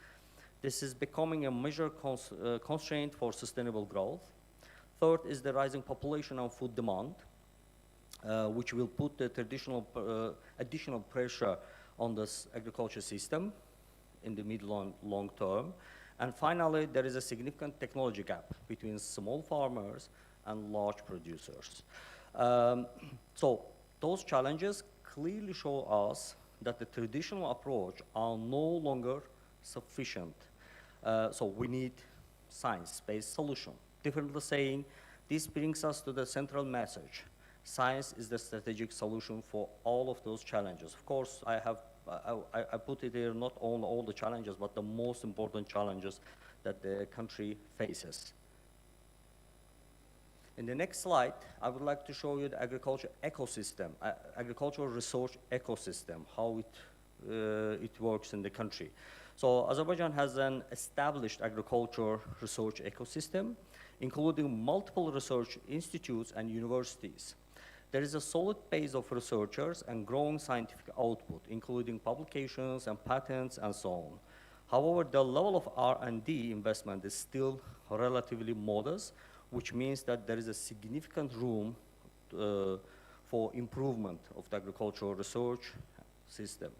This is becoming a major constraint for sustainable growth. Third is the rising population and food demand, which will put the additional pressure on this agriculture system in the mid-long term. And finally, there is a significant technology gap between small farmers and large producers. So those challenges clearly show us that the traditional approach are no longer sufficient. So we need science-based solution. Differently saying, this brings us to the central message. Science is the strategic solution for all of those challenges. Of course, I put it here not on all the challenges, but the most important challenges that the country faces. In the next slide, I would like to show you the agriculture ecosystem, agricultural research ecosystem, how it works in the country. So Azerbaijan has an established agriculture research ecosystem, including multiple research institutes and universities. There is a solid base of researchers and growing scientific output, including publications and patents and so on. However, the level of R&D investment is still relatively modest, which means that there is a significant room for improvement of the agricultural research system.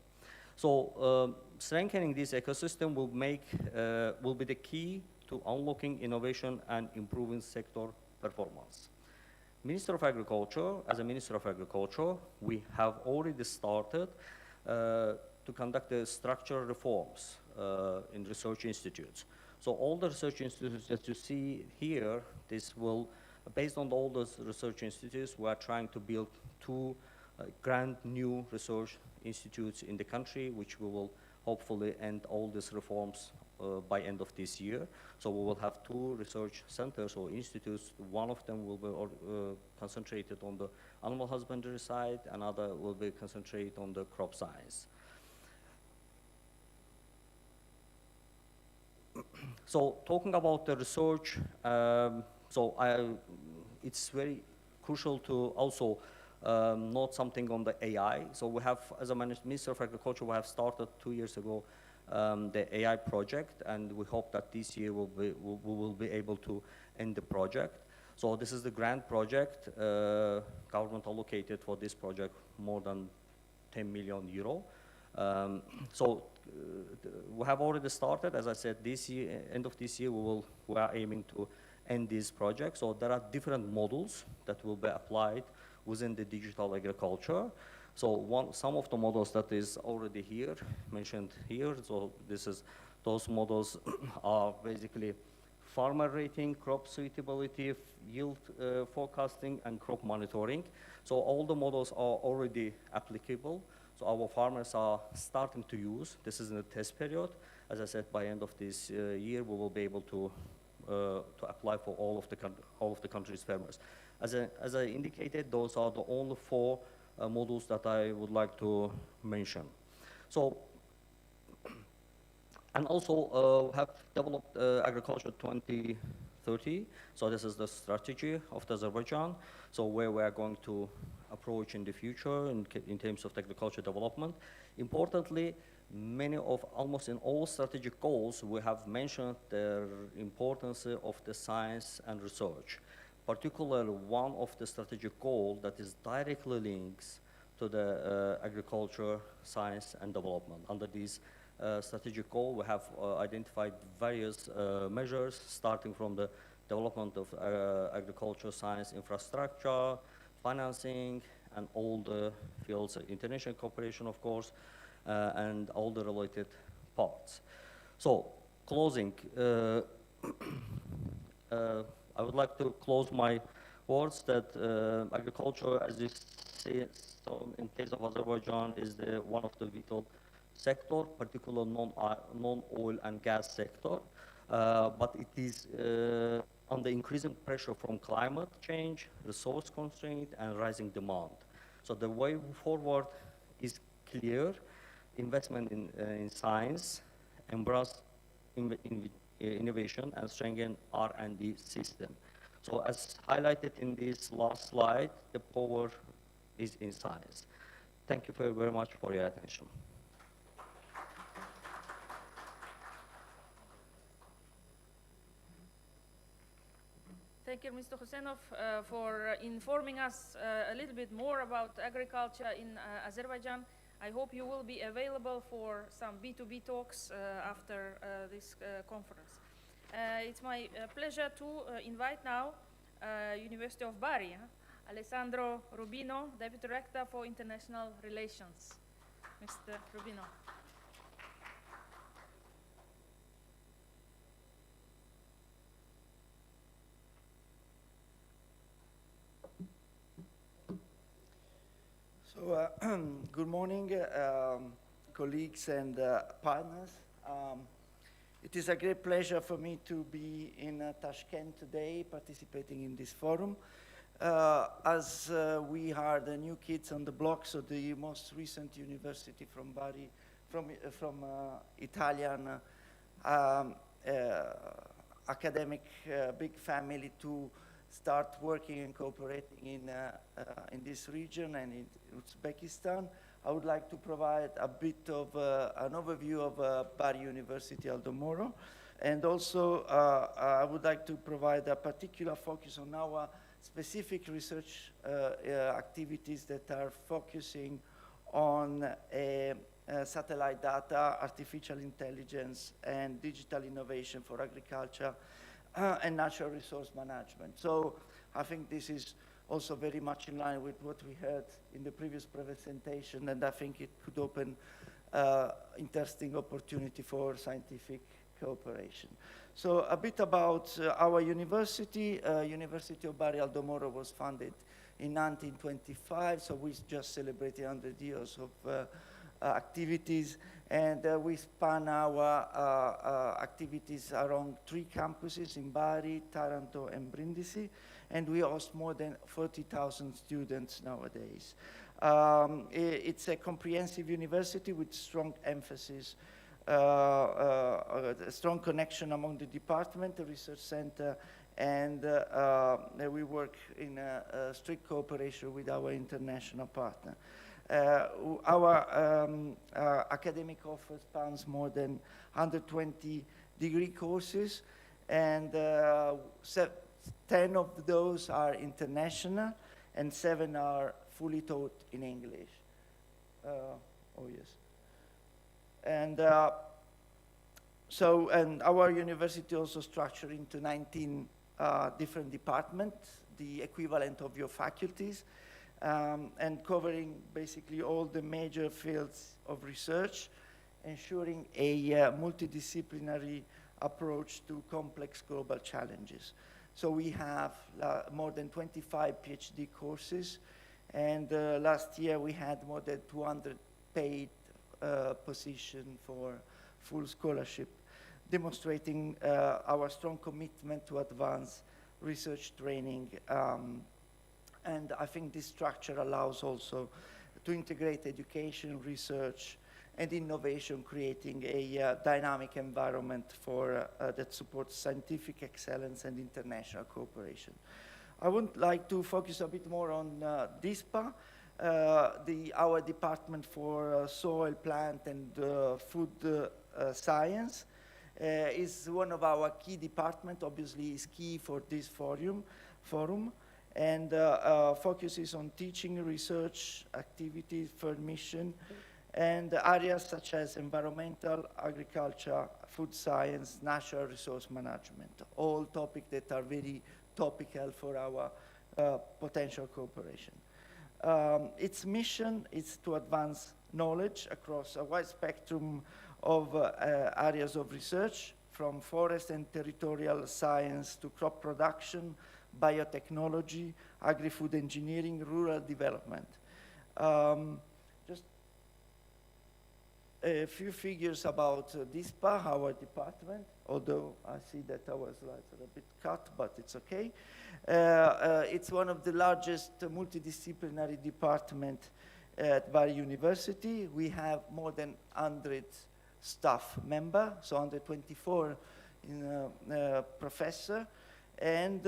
So strengthening this ecosystem will be the key to unlocking innovation and improving sector performance. Minister of Agriculture, as a Minister of Agriculture, we have already started to conduct the structural reforms in research institutes. So all the research institutes that you see here, this will, based on all those research institutes, we are trying to build two grand new research institutes in the country, which we will hopefully end all these reforms by end of this year. So we will have two research centers or institutes. One of them will be concentrated on the animal husbandry side, another will be concentrated on the crop science. So talking about the research, it's very crucial to also note something on the AI. So we have, as a Minister of Agriculture, we have started 2 years ago the AI project, and we hope that this year we will be able to end the project. So this is the grant project. Government allocated for this project more than 10 million euro. We have already started. As I said, this year, end of this year, we are aiming to end this project. So there are different models that will be applied within the digital agriculture. So some of the models that is already here, mentioned here, so those models are basically farmer rating, crop suitability, yield forecasting, and crop monitoring. So all the models are already applicable. So our farmers are starting to use. This is in the test period. As I said, by end of this year, we will be able to apply for all of the country's farmers. As I indicated, those are the only 4 models that I would like to mention. So And also have developed Agriculture 2030. So this is the strategy of the Azerbaijan. So where we are going to approach in the future in terms of agriculture development. Importantly, almost in all strategic goals, we have mentioned the importance of the science and research. Particularly one of the strategic goals that is directly linked to the agriculture, science, and development. Under these strategic goal, we have identified various measures, starting from the development of agriculture, science, infrastructure, financing, and all the fields, international cooperation, of course, and all the related parts. So, closing, I would like to close my words that agriculture, as you see, so in case of Azerbaijan, is one of the vital sector, particularly non-oil and gas sector, but it is under increasing pressure from climate change, resource constraint, and rising demand. So the way forward is clear: investment in science, embrace innovation, and strengthen R&D system. So as highlighted in this last slide, the power is in science. Thank you very much for your attention. Thank you, Mr. Husenov, for informing us a little bit more about agriculture in Azerbaijan. I hope you will be available for some B2B talks after this conference. It's my pleasure to invite now University of Bari, Alessandro Rubino, Deputy Rector for International Relations. Mr. Rubino. So, good morning, colleagues and partners. It is a great pleasure for me to be in Tashkent today, participating in this forum. As we are the new kids on the block, so the most recent university from Bari, from Italian academic big family to start working and cooperating in this region and in Uzbekistan. I would like to provide a bit of an overview of Bari University Aldo Moro, and also I would like to provide a particular focus on our specific research activities that are focusing on satellite data, artificial intelligence, and digital innovation for agriculture and natural resource management. So I think this is also very much in line with what we heard in the previous presentation, and I think it could open interesting opportunity for scientific cooperation. So a bit about our university. University of Bari Aldo Moro was founded in 1925, so we just celebrated 100 years of activities, and we span our activities around 3 campuses in Bari, Taranto, and Brindisi, and we host more than 40,000 students nowadays. It's a comprehensive university with strong emphasis, a strong connection among the department, the research center, and we work in a strict cooperation with our international partner. Our academic offer spans more than 120 degree courses, and 10 of those are international, and 7 are fully taught in English. Oh yes. And and our university also structured into 19 different departments, the equivalent of your faculties, and covering basically all the major fields of research, ensuring a multidisciplinary approach to complex global challenges. So we have more than 25 PhD courses, and last year we had more than 200 paid positions for full scholarship, demonstrating our strong commitment to advance research training. And I think this structure allows also to integrate education, research, and innovation, creating a dynamic environment for, that supports scientific excellence and international cooperation. I would like to focus a bit more on DISPA, our Department for Soil, Plant, and Food Science. Is one of our key departments, obviously is key for this forum, and focuses on teaching, research, activities, mission, and areas such as environmental, agriculture, food science, natural resource management, all topics that are very topical for our potential cooperation. Its mission is to advance knowledge across a wide spectrum of areas of research, from forest and territorial science to crop production, biotechnology, agri-food engineering, rural development. Just a few figures about DISPA, our department, although I see that our slides are a bit cut, but it's okay. It's one of the largest multidisciplinary departments at Bari University. We have more than 100 staff members, so 124 professor, and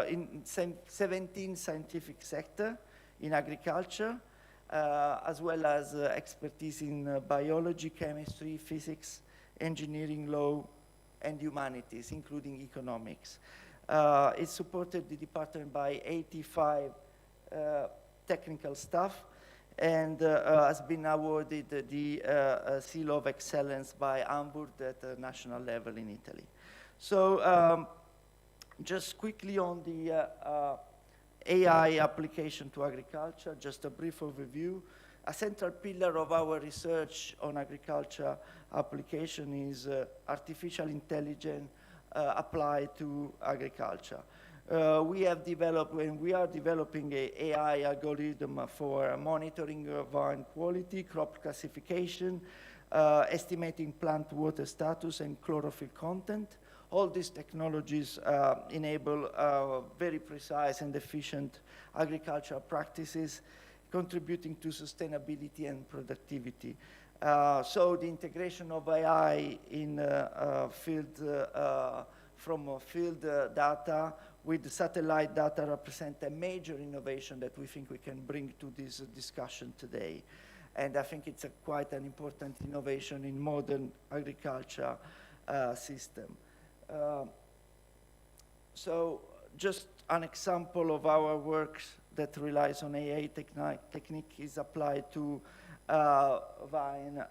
in 17 scientific sector in agriculture, as well as expertise in biology, chemistry, physics, engineering, law, and humanities, including economics. It supported the department by 85 technical staff, and has been awarded the Seal of Excellence by Hamburg at the national level in Italy. So just quickly on the AI application to agriculture, just a brief overview. A central pillar of our research on agriculture application is artificial intelligence applied to agriculture. We have developed, and we are developing an AI algorithm for monitoring vine quality, crop classification, estimating plant water status, and chlorophyll content. All these technologies enable very precise and efficient agricultural practices, contributing to sustainability and productivity. So the integration of AI in from field data with satellite data represent a major innovation that we think we can bring to this discussion today. And I think it's quite an important innovation in modern agriculture system. So just an example of our work that relies on AI technique is applied to vine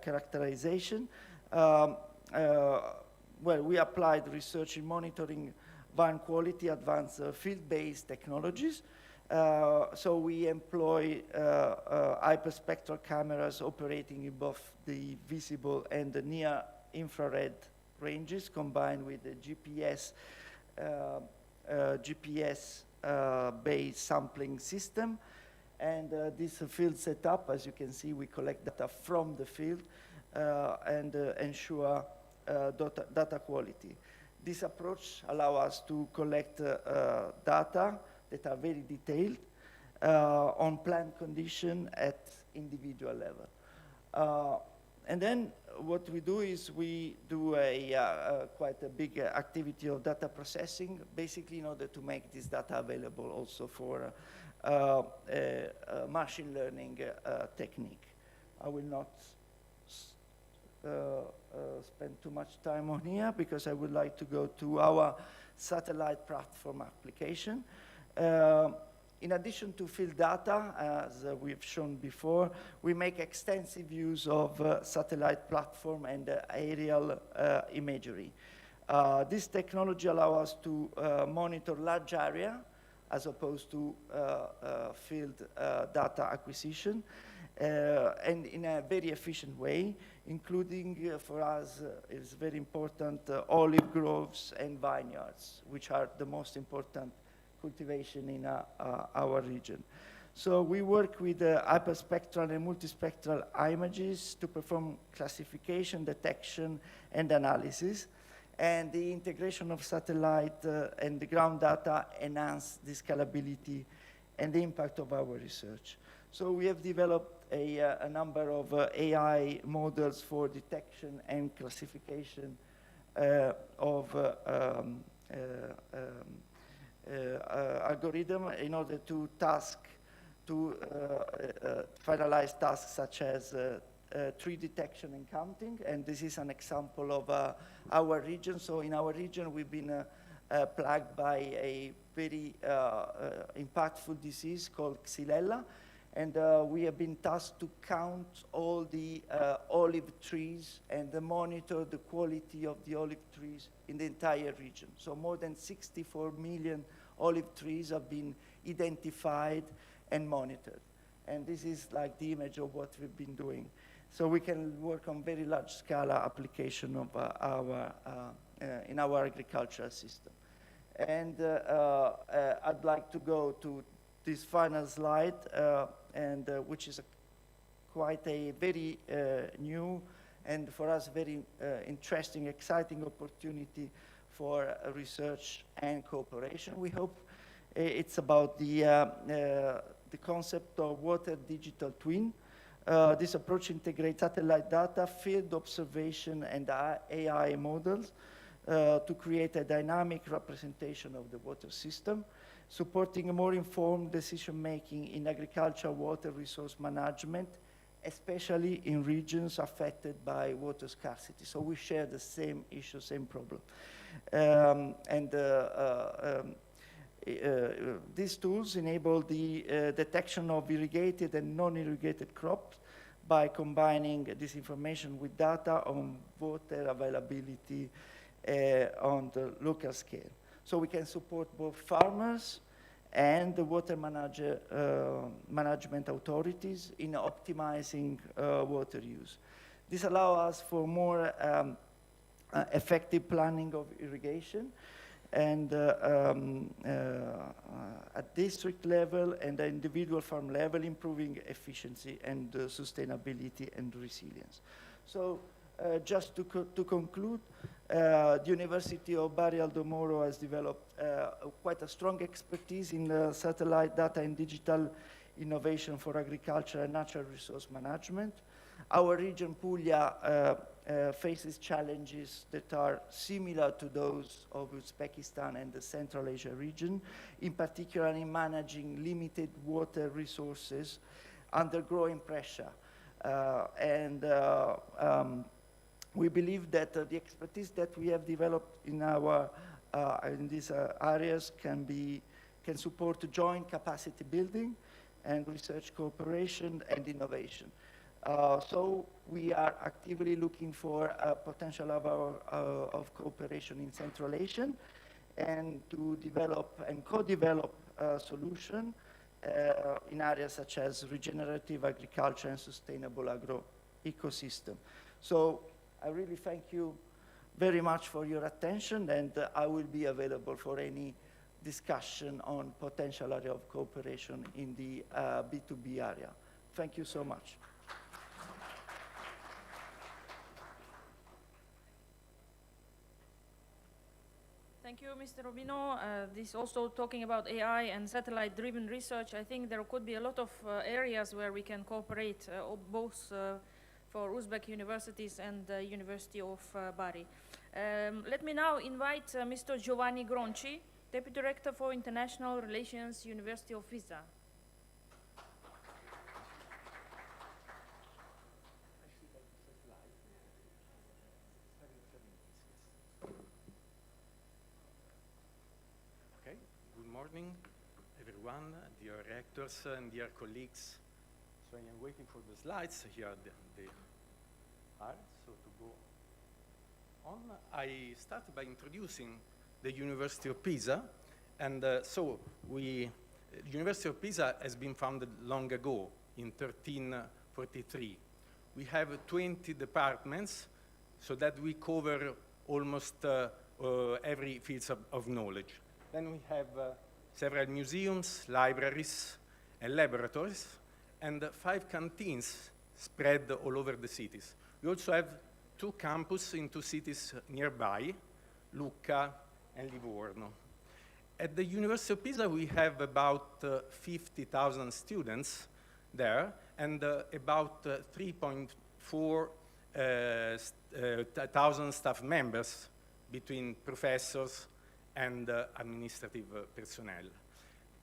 characterization. Well, we applied research in monitoring vine quality, advanced field-based technologies. So we employ hyperspectral cameras operating in both the visible and the near infrared ranges, combined with the GPS-based sampling system. And this field setup, as you can see, we collect data from the field and ensure data quality. This approach allows us to collect data that are very detailed on plant condition at individual level. And then what we do is we do quite a big activity of data processing, basically in order to make this data available also for machine learning technique. I will not spend too much time on here because I would like to go to our satellite platform application. In addition to field data, as we've shown before, we make extensive use of satellite platform and aerial imagery. This technology allows us to monitor large area as opposed to field data acquisition, and in a very efficient way, including for us, is very important, olive groves and vineyards, which are the most important cultivation in our region. So we work with hyperspectral and multispectral images to perform classification, detection, and analysis. And the integration of satellite and the ground data enhance the scalability and the impact of our research. So we have developed a number of AI models for detection and classification of algorithm in order to finalize tasks such as tree detection and counting. And this is an example of our region. So in our region, we've been plagued by a very impactful disease called Xylella. And we have been tasked to count all the olive trees and monitor the quality of the olive trees in the entire region. So more than 64 million olive trees have been identified and monitored. And this is like the image of what we've been doing. So we can work on very large scale application of in our agricultural system. And I'd like to go to this final slide, which is quite a very new and for us very interesting, exciting opportunity for research and cooperation. We hope it's about the concept of water digital twin. This approach integrates satellite data, field observation, and AI models to create a dynamic representation of the water system, supporting a more informed decision-making in agricultural water resource management, especially in regions affected by water scarcity. So we share the same issue, same problem. These tools enable the detection of irrigated and non-irrigated crops by combining this information with data on water availability on the local scale. So we can support both farmers and the water management authorities in optimizing water use. This allows us for more effective planning of irrigation and at district level and individual farm level, improving efficiency and sustainability and resilience. So just to conclude, the University of Bari Aldomoro has developed quite a strong expertise in satellite data and digital innovation for agriculture and natural resource management. Our region, Puglia, faces challenges that are similar to those of Uzbekistan and the Central Asia region, in particular in managing limited water resources under growing pressure. We believe that the expertise that we have developed in these areas can support joint capacity building and research cooperation and innovation. So we are actively looking for potential of cooperation in Central Asia and to develop and co-develop a solution in areas such as regenerative agriculture and sustainable agro-ecosystem. So I really thank you very much for your attention, and I will be available for any discussion on potential area of cooperation in the B2B area. Thank you so much. Thank you, Mr. Rubino. This also talking about AI and satellite-driven research. I think there could be a lot of areas where we can cooperate, both for Uzbek universities and the University of Bari. Let me now invite Mr. Giovanni Gronci, Deputy Director for International Relations, University of Pisa. Okay, good morning, everyone, dear rectors and dear colleagues. So I am waiting for the slides. Here they are. So to go on, I started by introducing the University of Pisa. And the University of Pisa has been founded long ago, in 1343. We have 20 departments, so that we cover almost every field of knowledge. Then we have several museums, libraries, and laboratories, and 5 canteens spread all over the cities. We also have 2 campuses in 2 cities nearby, Lucca and Livorno. At the University of Pisa, we have about 50,000 students, there, and about 3.4 thousand staff members between professors and administrative personnel.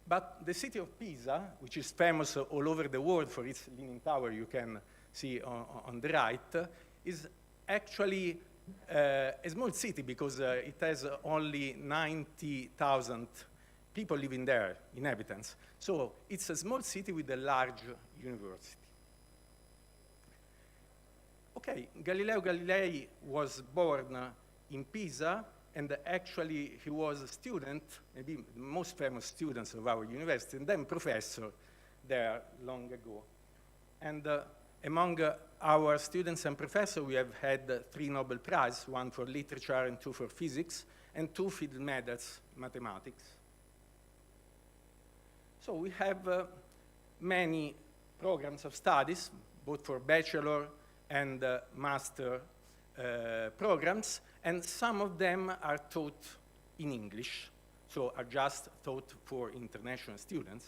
But the city of Pisa, which is famous all over the world for its Leaning Tower you can see on the right, is actually a small city because it has only 90,000 people living there, inhabitants. So it's a small city with a large university. Okay, Galileo Galilei was born in Pisa, and actually he was a student, maybe the most famous students of our university, and then professor there long ago. And among our students and professors, we have had 3 Nobel Prizes, 1 for literature and 2 for physics, and 2 field medals in mathematics. So we have many programs of studies, both for bachelor and master programs, and some of them are taught in English, so are just taught for international students.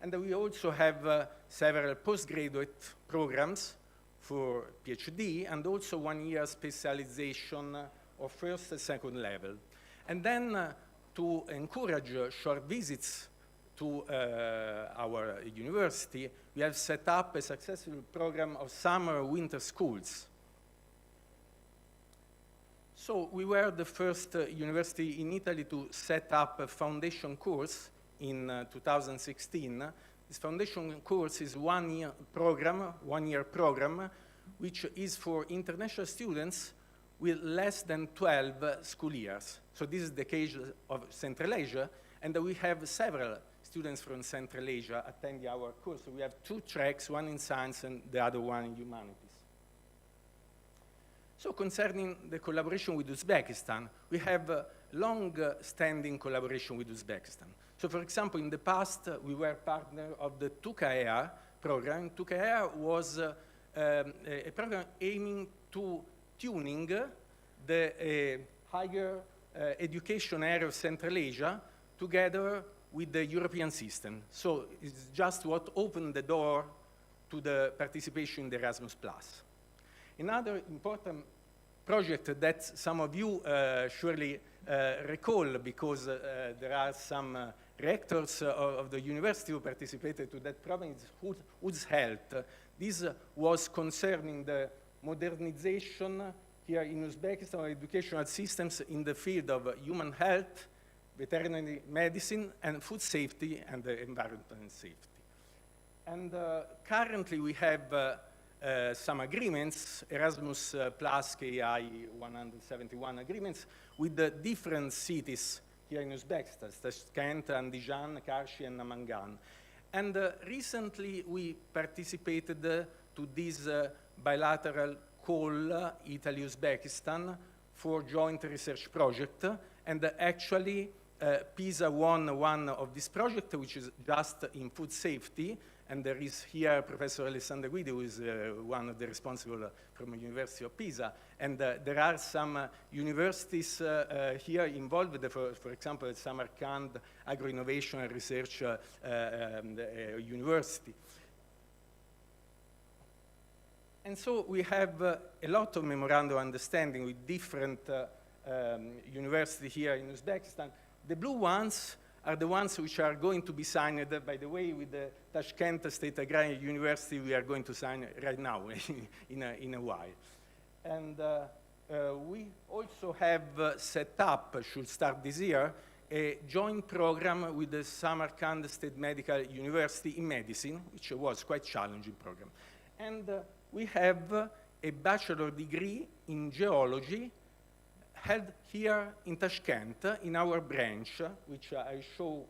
And we also have several postgraduate programs for PhD, and also 1-year specialization of first and second level. And then to encourage short visits to our university, we have set up a successful program of summer-winter schools. So we were the first university in Italy to set up a foundation course in 2016. This foundation course is 1-year program, which is for international students with less than 12 school years. So this is the case of Central Asia, and we have several students from Central Asia attending our course. So we have 2 tracks, one in science and the other one in humanities. So concerning the collaboration with Uzbekistan, we have a long-standing collaboration with Uzbekistan. So for example, in the past, we were partner of the TUCAEA program. TUCAEA was a program aiming to tuning the higher education area of Central Asia together with the European system. So it's just what opened the door to the participation in the Erasmus+. Another important project that some of you surely recall, because there are some rectors of the university who participated to that program, is Who's Health. This was concerning the modernization here in Uzbekistan of educational systems in the field of human health, veterinary medicine, and food safety and environmental safety. And currently we have some agreements, Erasmus plus KI 171 agreements, with the different cities here in Uzbekistan, Tashkent, Andijan, Kashi, and Namangan. And recently we participated to this bilateral call, Italy-Uzbekistan, for joint research project. And actually, PISA won one of this project, which is just in food safety. And there is here Professor Alessandro Guidi, who is one of the responsible from the University of Pisa. And there are some universities here involved, for example, Samarkand Agro-Innovation and Research University. And so we have a lot of memorandum of understanding with different universities here in Uzbekistan. The blue ones are the ones which are going to be signed, by the way, with the Tashkent State Agrarian University. We are going to sign right now in a while. And we also have set up, should start this year, a joint program with the Samarkand State Medical University in medicine, which was quite a challenging program. And we have a bachelor degree in geology held here in Tashkent, in our branch, which I show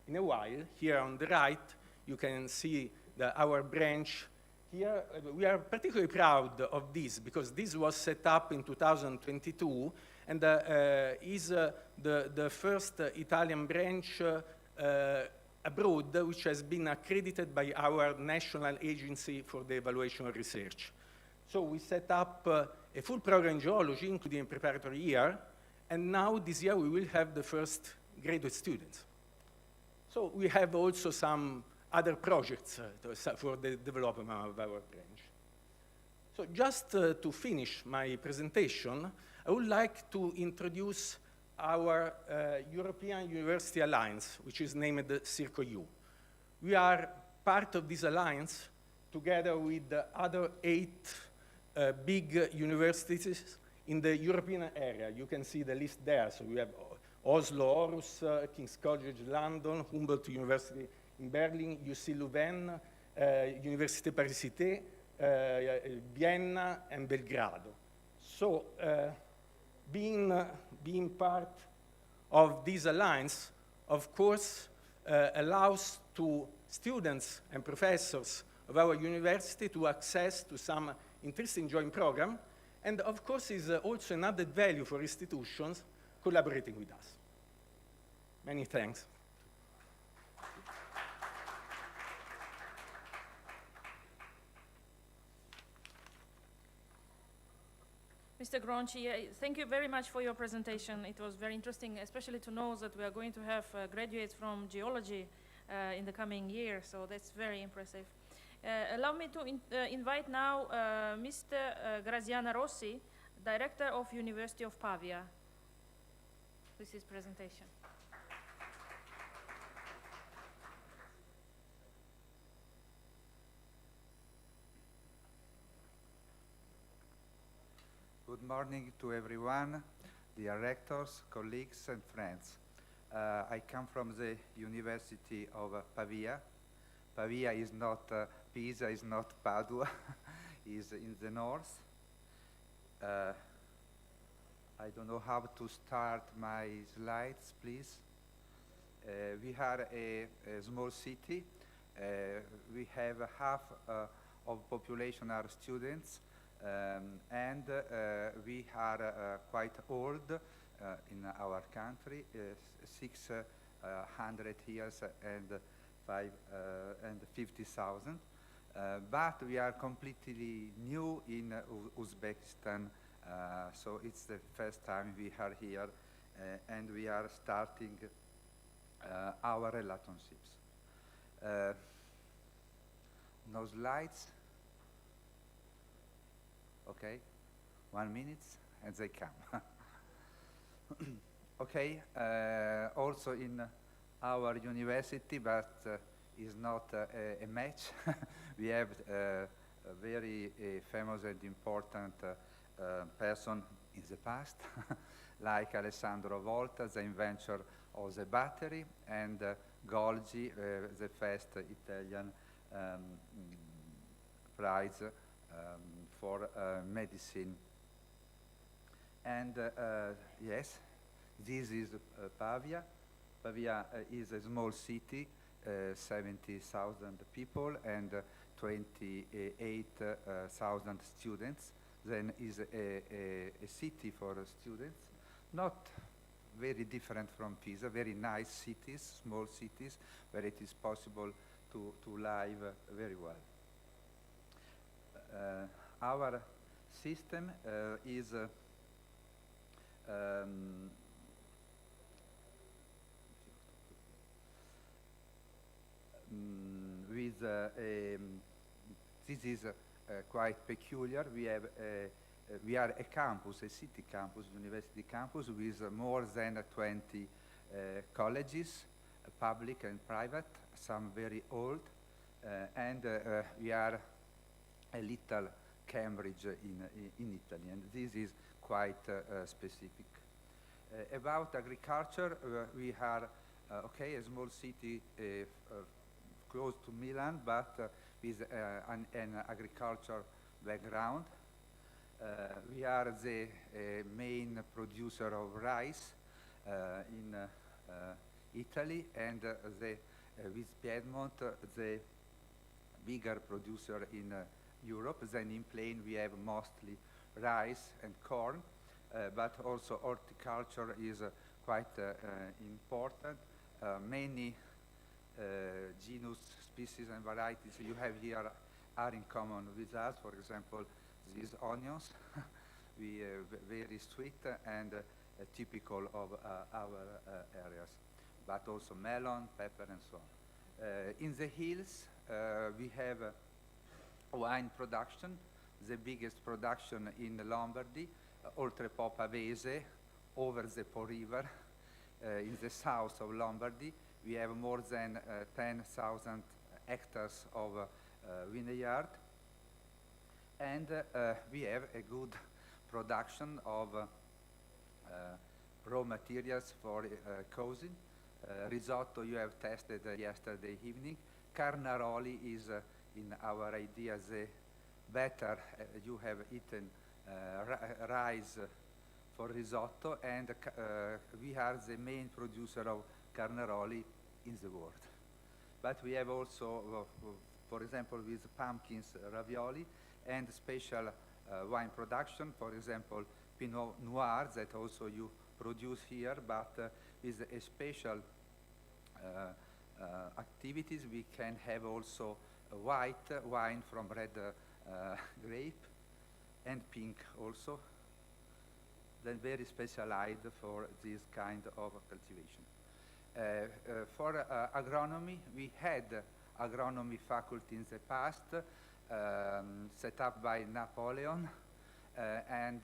in a while. Here on the right, you can see our branch here. We are particularly proud of this, because this was set up in 2022, and is the first Italian branch abroad, which has been accredited by our National Agency for the Evaluation of Research. So we set up a full program in geology, including a preparatory year, and now this year we will have the first graduate students. So we have also some other projects for the development of our branch. So just to finish my presentation, I would like to introduce our European University Alliance, which is named CIRCO-U. We are part of this alliance together with the other 8 big universities in the European area. You can see the list there. So we have Oslo, Aarhus, King's College London, Humboldt University in Berlin, UC Leuven, Université Paris-Cité, Vienna, and Belgrado. So being part of this alliance, of course, allows to students and professors of our university to access to some interesting joint program, and of course is also an added value for institutions collaborating with us. Many thanks. Mr. Gronchi, thank you very much for your presentation. It was very interesting, especially to know that we are going to have graduates from geology in the coming year, so that's very impressive. Allow me to invite now Mr. Graziano Rossi, Director of University of Pavia. This is presentation. Good morning to everyone, dear rectors, colleagues, and friends. I come from the University of Pavia. Pavia is not Pisa, is not Padua, is in the north. I don't know how to start my slides, please. We are a small city. We have half of population are students. And we are quite old in our country, 600 years and 50,000. But we are completely new in Uzbekistan, so it's the first time we are here, and we are starting our relationships. No slides. Okay, 1 minute, and they come. Okay, also in our university, but is not a match. We have a very famous and important person in the past, like Alessandro Volta, the inventor of the battery, and Golgi, the first Italian prize for medicine. And yes, this is Pavia. Pavia is a small city, 70,000 people and 28,000 students. Then is a city for students, not very different from Pisa, very nice cities, small cities, where it is possible to live very well. Our system is with this is quite peculiar. We are a campus, a city campus, university campus, with more than 20 colleges, public and private, some very old, and we are a little Cambridge in Italy, and this is quite specific. About agriculture, we are okay, a small city close to Milan, but with an agriculture background. We are the main producer of rice in Italy, and with Piedmont, the bigger producer in Europe. Then in plain we have mostly rice and corn, but also horticulture is quite important. Many genus, species and varieties you have here are in common with us. For example, these onions, very sweet and typical of our areas, but also melon, pepper and so on. In the hills, we have wine production, the biggest production in Lombardy, oltre Po Pavese, over the Po River. In the south of Lombardy, we have more than 10,000 hectares of vineyard, and we have a good production of raw materials for cuisine. Risotto you have tested yesterday evening. Carnaroli is, in our idea, the better. You have eaten rice for risotto, and we are the main producer of carnaroli in the world. But we have also, for example, with pumpkins, ravioli, and special wine production, for example, Pinot Noir, that also you produce here, but with a special activities. We can have also a white wine from red grape, and pink also, then very specialized for this kind of cultivation. For agronomy, we had agronomy faculty in the past, set up by Napoleon, and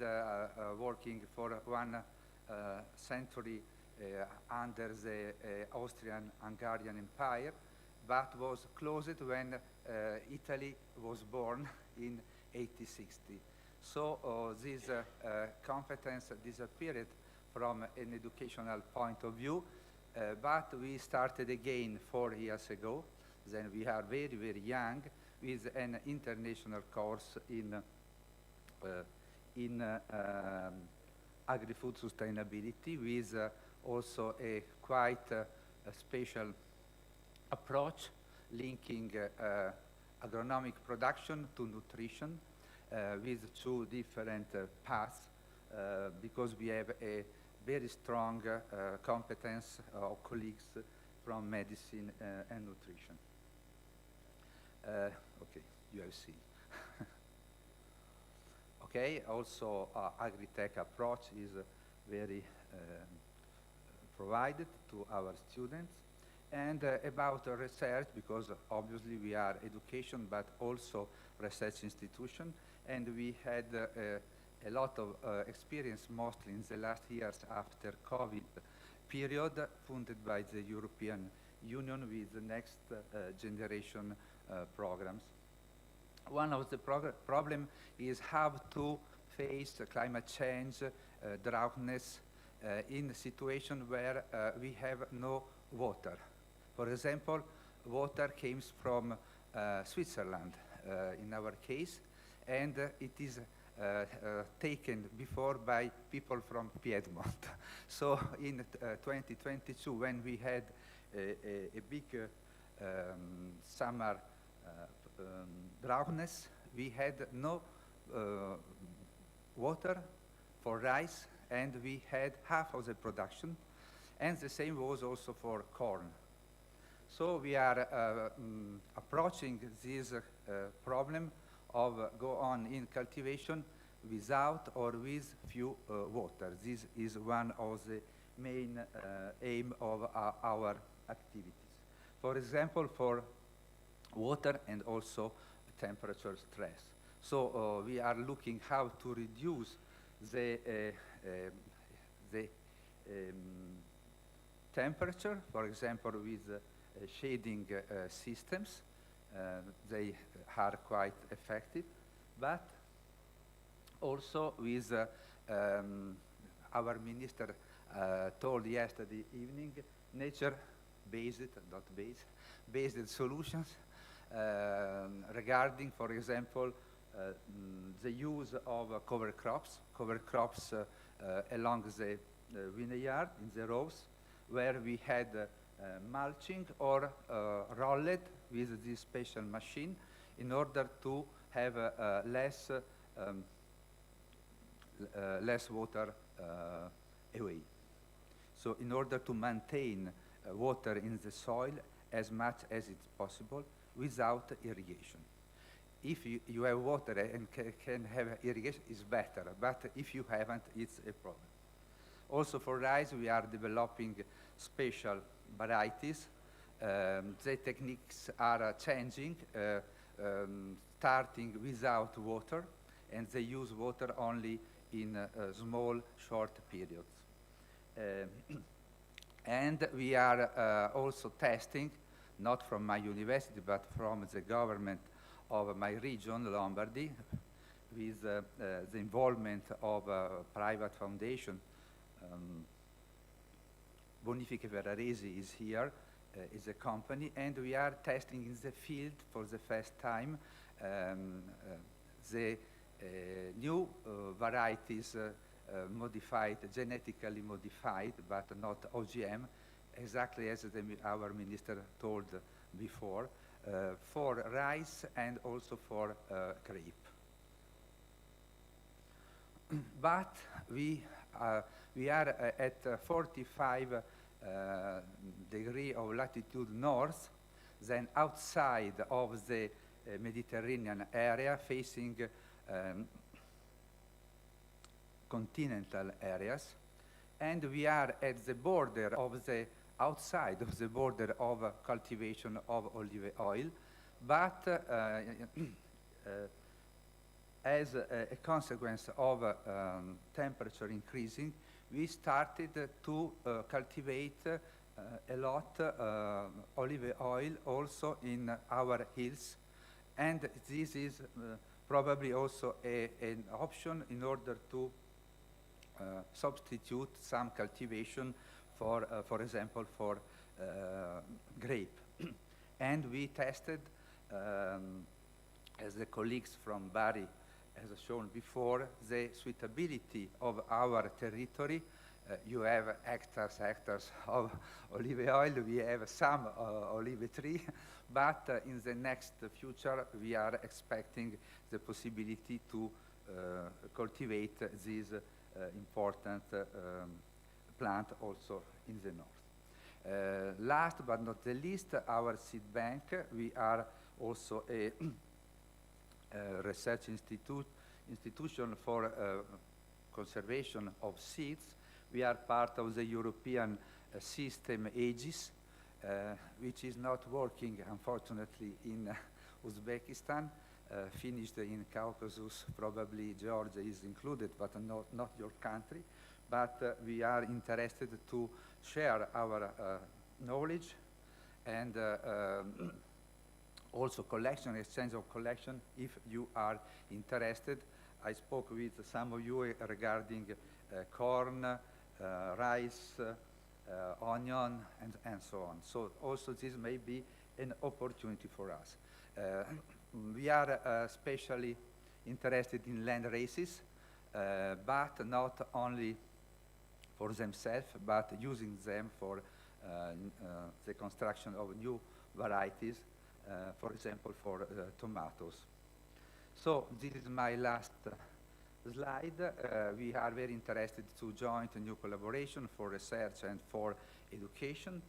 working for 1 century under the Austrian-Hungarian Empire, but was closed when Italy was born in 1860. So this competence disappeared from an educational point of view, but we started again 4 years ago. Then we are very, very young, with an international course in agri-food sustainability, with also a quite a special approach linking agronomic production to nutrition, with 2 different paths, because we have a very strong competence of colleagues from medicine and nutrition. Okay, you have seen. Okay, also agri-tech approach is very provided to our students. And about research, because obviously we are education, but also research institution, and we had a lot of experience, mostly in the last years after COVID period, funded by the European Union with the next generation programs. One of the problem is how to face climate change, droughtness, in a situation where we have no water. For example, water comes from Switzerland, in our case, and it is taken before by people from Piedmont. So in 2022, when we had a big summer droughtness, we had no water for rice, and we had half of the production, and the same was also for corn. So we are approaching this problem of go on in cultivation without or with few water. This is one of the main aim of our activities. For example, for water and also temperature stress. So we are looking how to reduce the temperature, for example, with shading systems. They are quite effective, but also with our minister told yesterday evening, nature-based, not based solutions regarding, for example, the use of cover crops along the vineyard in the rows, where we had mulching or rolled with this special machine in order to have less water away. So in order to maintain water in the soil as much as it's possible without irrigation. If you have water and can have irrigation, it's better, but if you haven't, it's a problem. Also for rice, we are developing special varieties The techniques are changing, starting without water, and they use water only in small, short periods. And we are also testing, not from my university, but from the government of my region, Lombardy, with the involvement of a private foundation. Bonifiche Ferraresi is here, is a company, and we are testing in the field for the first time the new varieties modified, genetically modified, but not OGM, exactly as our minister told before, for rice and also for grape. But we are at 45 degree of latitude north, then outside of the Mediterranean area, facing continental areas, and we are at the border of the outside of the border of cultivation of olive oil, but as a consequence of temperature increasing, we started to cultivate a lot olive oil also in our hills, and this is probably also an option in order to substitute some cultivation for example, for grape. And we tested, as the colleagues from Bari has shown before, the suitability of our territory. You have hectares of olive oil, we have some olive tree, but in the next future we are expecting the possibility to cultivate this important plant also in the north. Last but not the least, our seed bank. We are also a research institution for conservation of seeds. We are part of the European system AGIS, which is not working, unfortunately, in Uzbekistan, finished in Caucasus. Probably Georgia is included, but not your country. But we are interested to share our knowledge and also collection, exchange of collection, if you are interested. I spoke with some of you regarding corn, rice, onion, and so on. So also this may be an opportunity for us. We are especially interested in land races, but not only for themselves, but using them for the construction of new varieties, for example, for tomatoes. So this is my last slide. We are very interested to join a new collaboration for research and for education.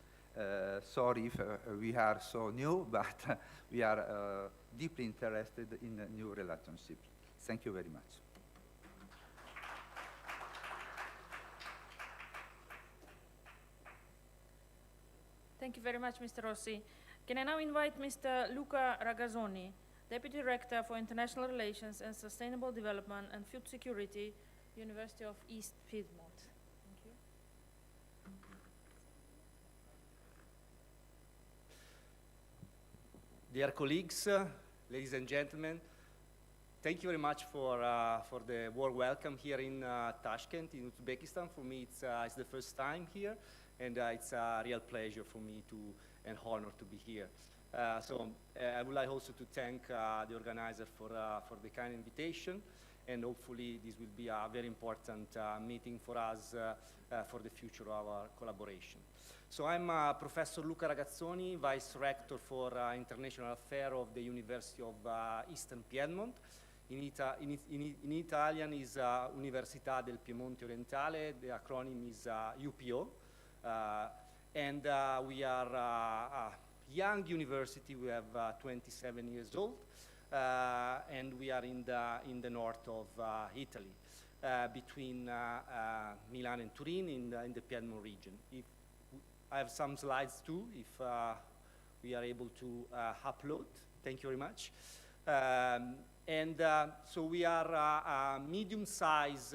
Sorry if we are so new, but we are deeply interested in a new relationship. Thank you very much. Thank you very much, Mr. Rossi. Can I now invite Mr. Luca Ragazzoni, Deputy Director for International Relations and Sustainable Development and Food Security, University of East Piedmont. Thank you. Dear colleagues, ladies and gentlemen, thank you very much for the warm welcome here in Tashkent, in Uzbekistan. For me, it's the first time here, and it's a real pleasure for me and honor to be here. I would like also to thank the organizer for the kind invitation, and hopefully this will be a very important meeting for us for the future of our collaboration. So I'm Professor Luca Ragazzoni, Vice Rector for International Affairs of the University of Eastern Piedmont. In Italian is Università del Piemonte Orientale, the acronym is UPO. And we are a young university. We have 27 years old, and we are in the north of Italy, between Milan and Turin, in the Piedmont region. I have some slides too, if we are able to upload. Thank you very much. So we are a medium-sized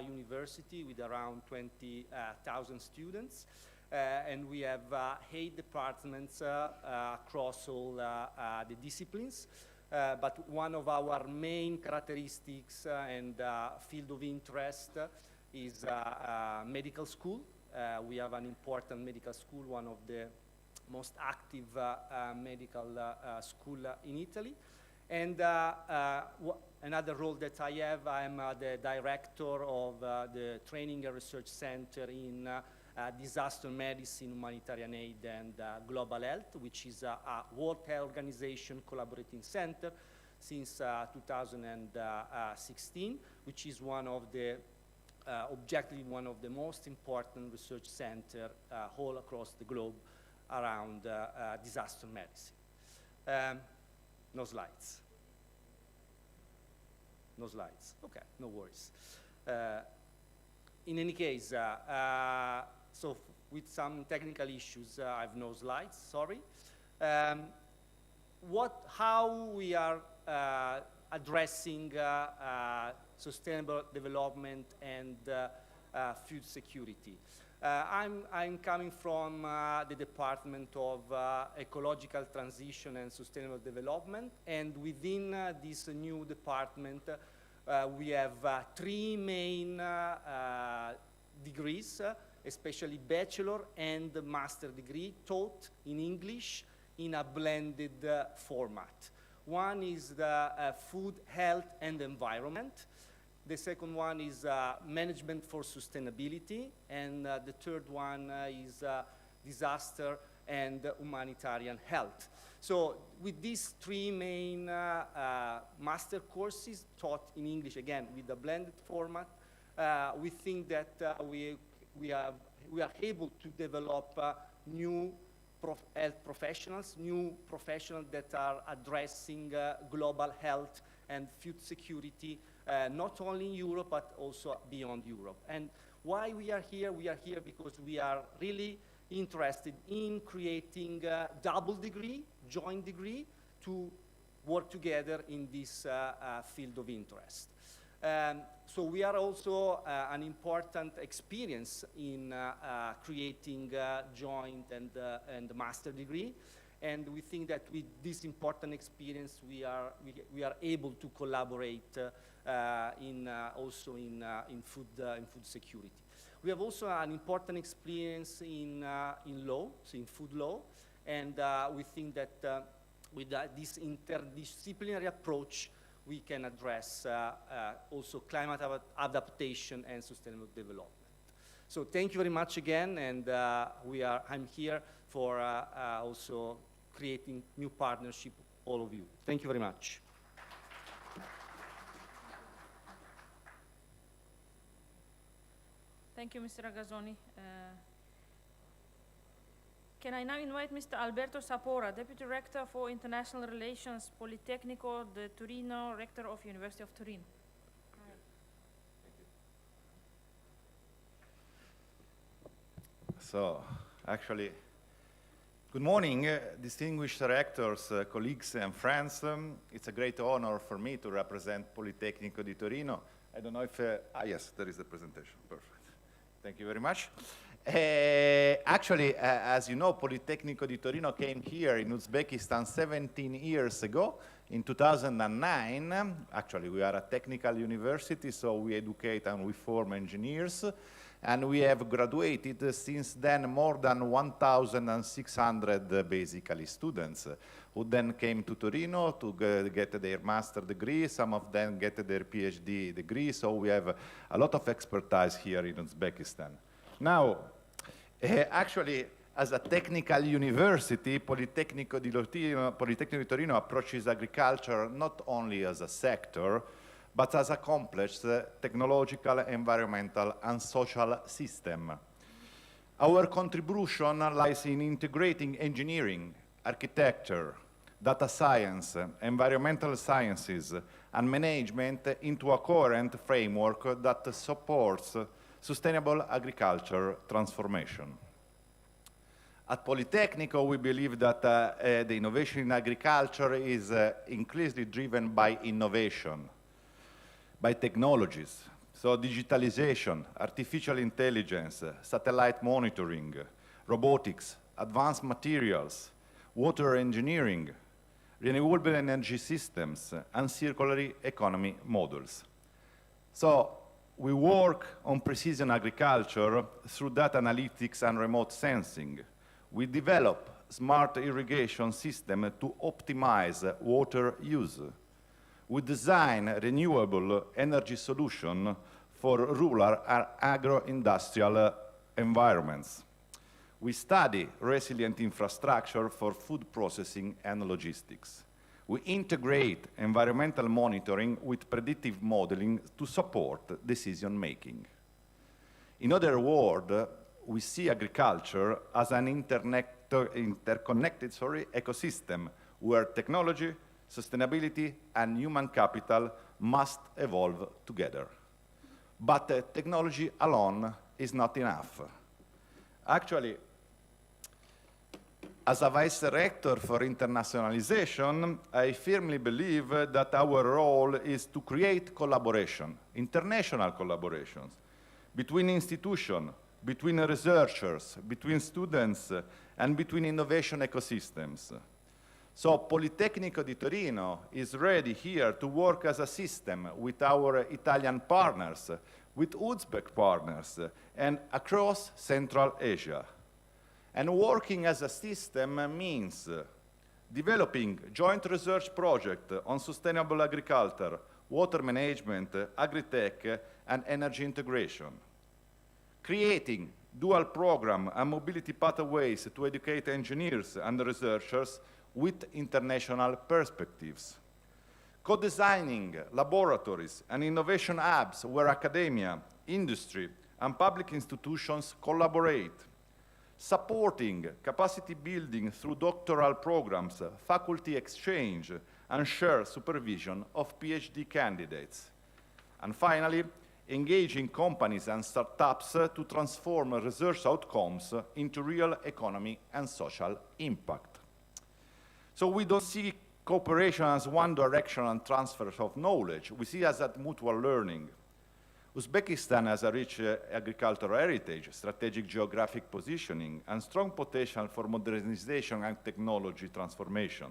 university with around 20,000 students. And we have 8 departments across all the disciplines. But one of our main characteristics and field of interest is medical school. We have an important medical school, one of the most active medical school in Italy. And another role that I have, I'm the director of the Training and Research Center in Disaster Medicine, Humanitarian Aid, and Global Health, which is a World Health Organization collaborating center since 2016, which is one of the, objectively one of the most important research centers all across the globe around disaster medicine. No slides. No slides. Okay, no worries. In any case, so with some technical issues, I have no slides, sorry. How we are addressing sustainable development and food security. I'm coming from the Department of Ecological Transition and Sustainable Development, and within this new department, we have 3 main degrees, especially bachelor and master degree, taught in English in a blended format. One is the food, health, and environment. The second one is management for sustainability, and the third one is disaster and humanitarian health. So with these 3 main master courses taught in English, again, with a blended format, we think that we are able to develop new health professionals, new professionals that are addressing global health and food security, not only in Europe, but also beyond Europe. And why we are here? We are here because we are really interested in creating a double degree, joint degree, to work together in this field of interest. So we are also an important experience in creating joint and master degree. And we think that with this important experience, we are able to collaborate also in food security. We have also an important experience in law, so in food law, and we think that with this interdisciplinary approach, we can address also climate adaptation and sustainable development. So thank you very much again, and I'm here for also creating new partnership, all of you. Thank you very much. Thank you, Mr. Agazzoni. Can I now invite Mr. Alberto Sapora, Deputy Rector for International Relations, Politecnico di Torino, Rector of University of Turin. So, actually, good morning, distinguished rectors, colleagues, and friends. It's a great honor for me to represent Politecnico di Torino. I don't know if, yes, there is the presentation, perfect. Thank you very much. Actually, as you know, Politecnico di Torino came here in Uzbekistan 17 years ago, in 2009. Actually, we are a technical university, so we educate and we form engineers. And we have graduated since then more than 1,600 basically students who then came to Torino to get their master degree. Some of them get their PhD degree. So we have a lot of expertise here in Uzbekistan. Now, actually, as a technical university, Politecnico di Torino approaches agriculture not only as a sector, but as a complex technological, environmental, and social system. Our contribution lies in integrating engineering, architecture, data science, environmental sciences, and management into a coherent framework that supports sustainable agriculture transformation. At Politecnico, we believe that the innovation in agriculture is increasingly driven by innovation, by technologies. So digitalization, artificial intelligence, satellite monitoring, robotics, advanced materials, water engineering, renewable energy systems, and circular economy models. So we work on precision agriculture through data analytics and remote sensing. We develop smart irrigation systems to optimize water use. We design renewable energy solutions for rural and agro-industrial environments. We study resilient infrastructure for food processing and logistics. We integrate environmental monitoring with predictive modeling to support decision-making. In other words, we see agriculture as an interconnected ecosystem where technology, sustainability, and human capital must evolve together. But technology alone is not enough. Actually, as a Vice Rector for Internationalization, I firmly believe that our role is to create collaboration, international collaborations, between institutions, between researchers, between students, and between innovation ecosystems. So Politecnico di Torino is ready here to work as a system with our Italian partners, with Uzbek partners, and across Central Asia. And working as a system means developing joint research projects on sustainable agriculture, water management, agri-tech, and energy integration. Creating dual program and mobility pathways to educate engineers and researchers with international perspectives. Co-designing laboratories and innovation hubs where academia, industry, and public institutions collaborate. Supporting capacity building through doctoral programs, faculty exchange, and shared supervision of PhD candidates. And finally, engaging companies and startups to transform research outcomes into real economy and social impact. So we don't see cooperation as one direction and transfer of knowledge. We see it as a mutual learning. Uzbekistan has a rich agricultural heritage, strategic geographic positioning, and strong potential for modernization and technology transformation.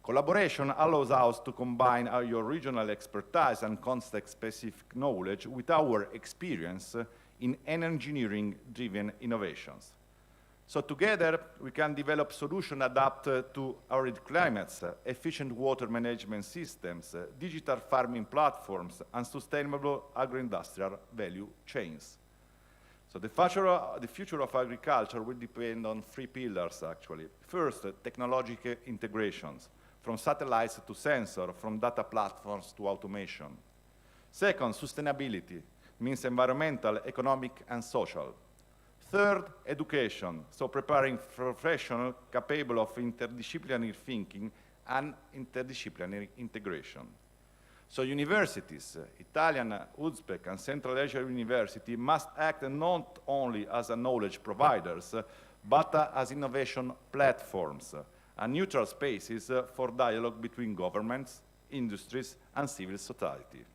Collaboration allows us to combine your regional expertise and context-specific knowledge with our experience in engineering-driven innovations. So together, we can develop solutions adapted to arid climates, efficient water management systems, digital farming platforms, and sustainable agro-industrial value chains. So the future of agriculture will depend on three pillars, actually. First, technological integrations, from satellites to sensors, from data platforms to automation. Second, sustainability, means environmental, economic, and social. Third, education, so preparing professionals capable of interdisciplinary thinking and interdisciplinary integration. So universities, Italian, Uzbek, and Central Asia University must act not only as knowledge providers, but as innovation platforms and neutral spaces for dialogue between governments, industries, and civil society.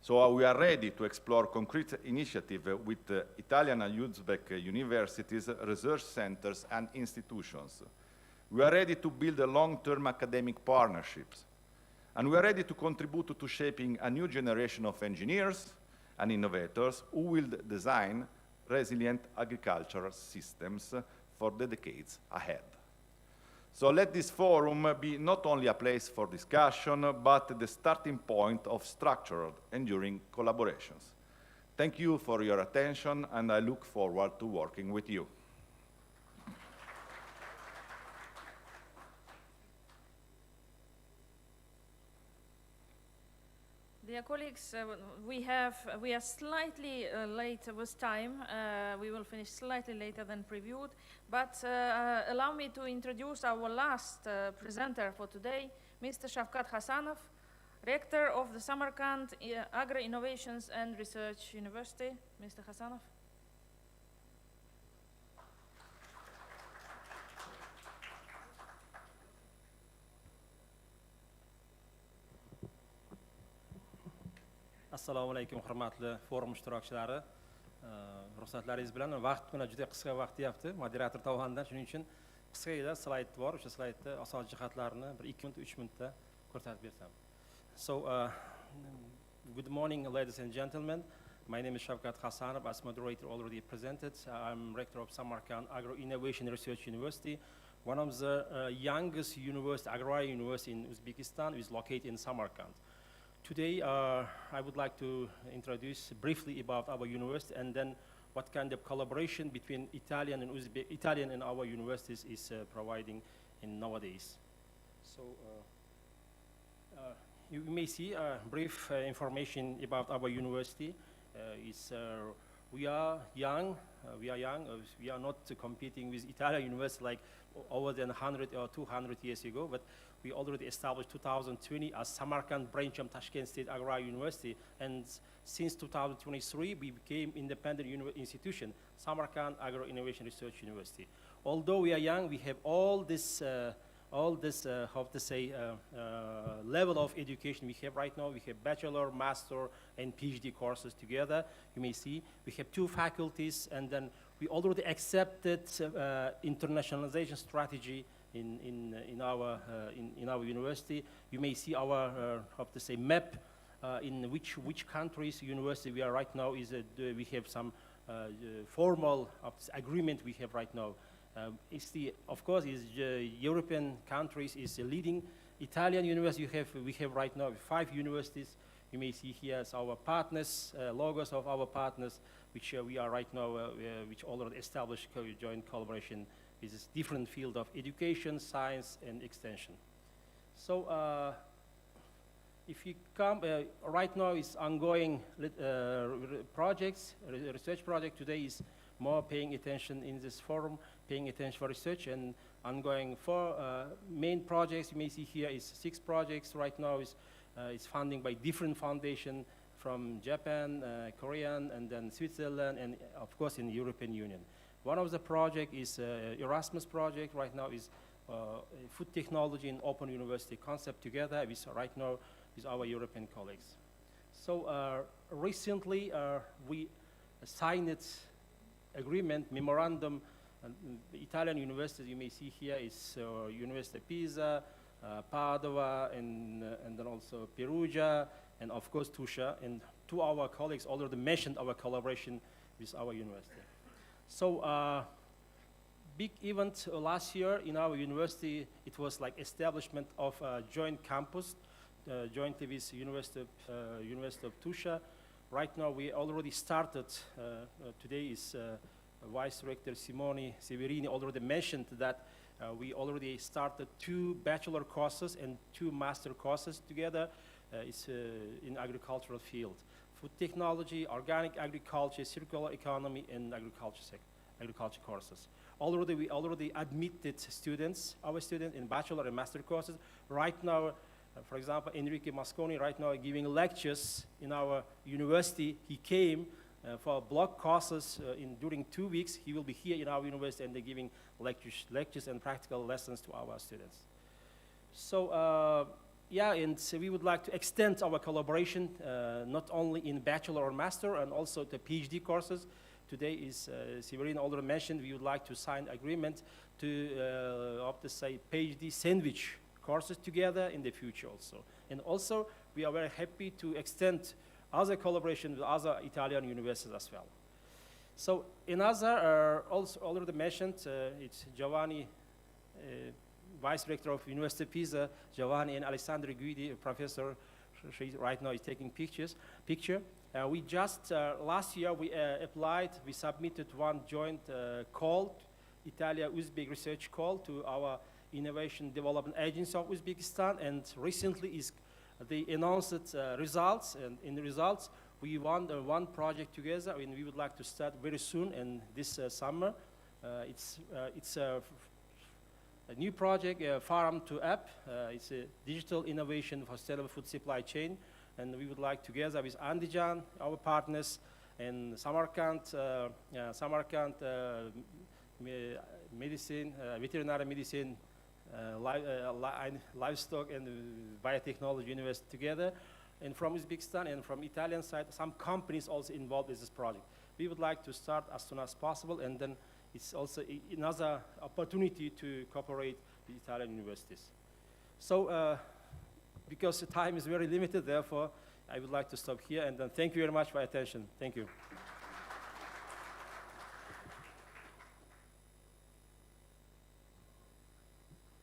So we are ready to explore concrete initiatives with Italian and Uzbek universities, research centers, and institutions. We are ready to build long-term academic partnerships. And we are ready to contribute to shaping a new generation of engineers and innovators who will design resilient agricultural systems for the decades ahead. So let this forum be not only a place for discussion, but the starting point of structured, enduring collaborations. Thank you for your attention, and I look forward to working with you. Dear colleagues, we are slightly late with time. We will finish slightly later than previewed, but allow me to introduce our last presenter for today, Mr. Shavkat Hasanov, Rector of the Samarkand Agro-Innovations and Research University. Mr. Hasanov. Assalomu alaykum hurmatli forum ishtirokchilari. Ruxsatlaringiz bilan vaqt bilan juda qisqa vaqt deyapti moderator tomonidan, shuning uchun qisqagina slayd bor. O'sha slaydda asos jihatlarini bir 2 minut 3 minutda ko'rsatib bersam. So good morning ladies and gentlemen. My name is Xalqaro Forum, as moderator already presented. I'm rector of Samarkand Agro Innovation Research University, one of the youngest agrarian university in Uzbekistan, is located in Samarkand. Today, I would like to introduce briefly about our university and then what kind of collaboration between Italian and our universities is providing in nowadays. So, you may see brief information about our university. We are young. We are not competing with Italian university like over than 100 or 200 years ago, but we already established 2020 as Samarkand branch of Tashkent State Agrarian University, and since 2023 we became independent institution, Samarkand Agro Innovation Research University. Although we are young, we have all this how to say, level of education we have right now. We have bachelor, master, and PhD courses together. You may see we have 2 faculties, and then we already accepted internationalization strategy in our university. You may see our how to say map in which countries university we are right now. We have some formal agreement we have right now. Of course, European countries is leading. Italian university we have right now 5 universities. You may see here as our partners, logos of our partners, which we are right now, which already established joint collaboration with this different field of education, science, and extension. So, if you come, right now is ongoing projects, research project. Today is more paying attention in this forum, paying attention for research and ongoing for main projects. You may see here is 6 projects right now is funding by different foundation from Japan, Korean, and then Switzerland, and of course in the European Union. One of the project is Erasmus project right now is food technology and open university concept together with right now with our European colleagues. So recently we signed agreement memorandum. Italian universities you may see here is University of Pisa, Padua, and then also Perugia, and of course Tuscia. And 2 of our colleagues already mentioned our collaboration with our university. So big event last year in our university, it was like establishment of a joint campus, jointly with University of Tuscia. Right now we already started, today is Vice Rector Simone Severini already mentioned that we already started 2 bachelor courses and 2 master courses together in agricultural field. Food technology, organic agriculture, circular economy, and agriculture courses. We already admitted students, our students in bachelor and master courses. Right now, for example, Enrique Masconi right now giving lectures in our university. He came for block courses during 2 weeks. He will be here in our university and they're giving lectures and practical lessons to our students. So yeah, and so we would like to extend our collaboration not only in bachelor or master and also the PhD courses. Today is Severin already mentioned we would like to sign agreement to say PhD sandwich courses together in the future also. And also we are very happy to extend other collaboration with other Italian universities as well. So another, also already mentioned, it's Giovanni, Vice Rector of University of Pisa, Giovanni and Alessandro Guidi, a professor, she right now is taking picture. We just, last year we applied, we submitted one joint call, Italia-Uzbek research call to our Innovation Development Agency of Uzbekistan, and recently they announced results, and in the results we won one project together, and we would like to start very soon and this summer. It's a new project, Farm to App. It's a digital innovation for sustainable food supply chain, and we would like together with Andijan, our partners, and Samarkand medicine, veterinary medicine, livestock and biotechnology university together. and from Uzbekistan and from Italian side, some companies also involved in this project. We would like to start as soon as possible, and then it's also another opportunity to cooperate with Italian universities. So, because the time is very limited, therefore, I would like to stop here, and then thank you very much for your attention. Thank you.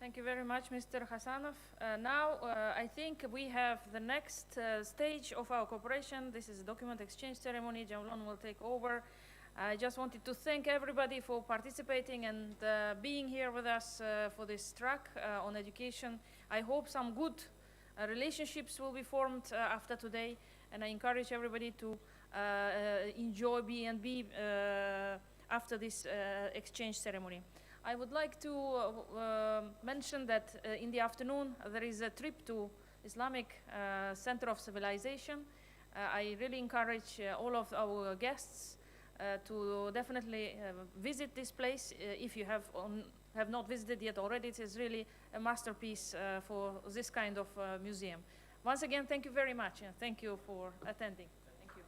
Thank you very much, Mr. Hasanov. Now, I think we have the next stage of our cooperation. This is a document exchange ceremony. Jaulon will take over. I just wanted to thank everybody for participating and being here with us for this track on education. I hope some good relationships will be formed after today, and I encourage everybody to enjoy B&B after this exchange ceremony. I would like to mention that in the afternoon there is a trip to Islamic Center of Civilization. I really encourage all of our guests to definitely visit this place if you have not visited yet already. It is really a masterpiece for this kind of museum. Once again, thank you very much, and thank you for attending. Thank you.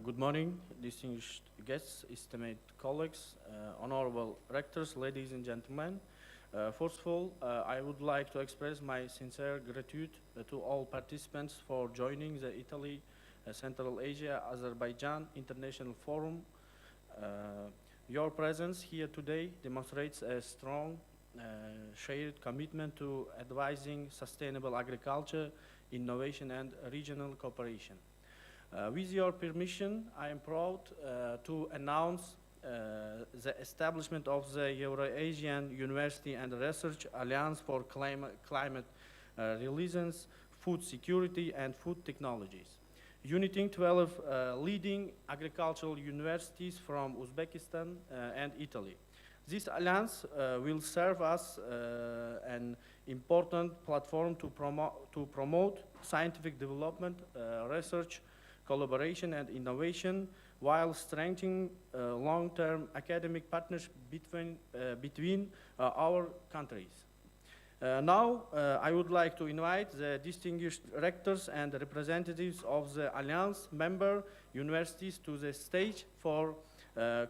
Good morning, distinguished guests, esteemed colleagues, honorable rectors, ladies and gentlemen. First of all, I would like to express my sincere gratitude to all participants for joining the Italy, Central Asia, Azerbaijan International Forum. Your presence here today demonstrates a strong shared commitment to advising sustainable agriculture, innovation, and regional cooperation. With your permission, I am proud to announce the establishment of the Eurasian University and Research Alliance for Climate Resilience, Food Security, and Food Technologies, uniting 12 leading agricultural universities from Uzbekistan and Italy. This alliance will serve as an important platform to promote scientific development, research, collaboration, and innovation, while strengthening long-term academic partnership between our countries. Now, I would like to invite the distinguished rectors and representatives of the Alliance member universities to the stage for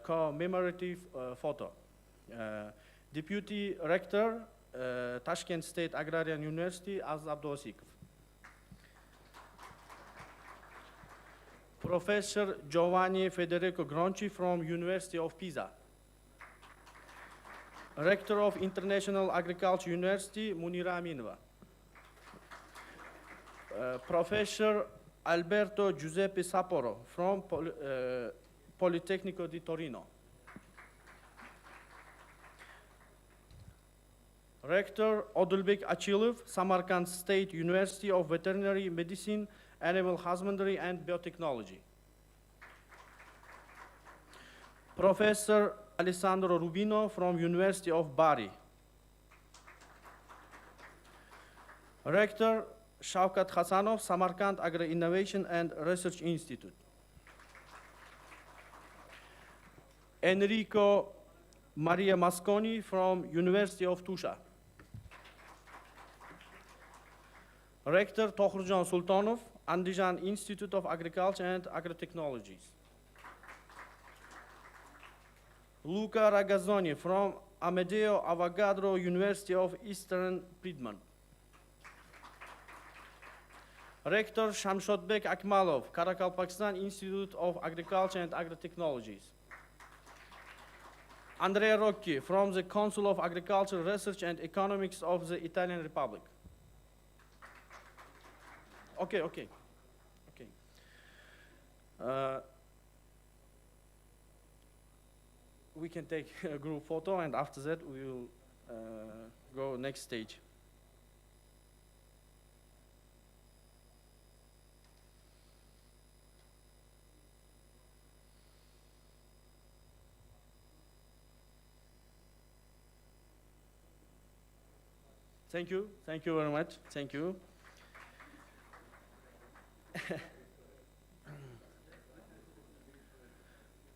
commemorative photo. Deputy Rector, Tashkent State Agrarian University, Aziz Abdouasikov. Professor Giovanni Federico Gronchi from University of Pisa. Rector of International Agriculture University, Munira Aminova. Professor Alberto Giuseppe Sapporo from Politecnico di Torino. Rector Odulbek Achilov, Samarkand State University of Veterinary Medicine, Animal Husbandry and Biotechnology. Professor Alessandro Rubino from University of Bari. Rector Shavkat Hasanov, Samarkand Agro-Innovation and Research Institute. Enrico Maria Masconi from University of Tusha. Rector Tohurjan Sultanov, Andijan Institute of Agriculture and Agrotechnologies. Luca Ragazzoni from Amedeo Avogadro University of Eastern Piedmont. Rector Shamshodbek Akmalov, Karakalpakstan Institute of Agriculture and Agrotechnologies. Andrea Rocchi from the Council of Agriculture Research and Economics of the Italian Republic. Okay. We can take a group photo, and after that we will go next stage. Thank you very much, thank you.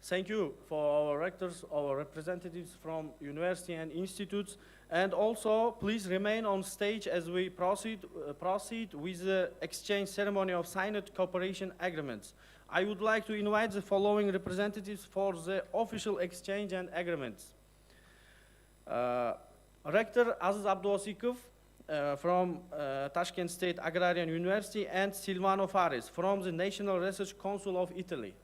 Thank you for our rectors, our representatives from university and institutes, and also please remain on stage as we proceed with the exchange ceremony of signed cooperation agreements. I would like to invite the following representatives for the official exchange and agreements. Rector Aziz Abdouasikov from Tashkent State Agrarian University and Silvano Fares from the National Research Council of Italy.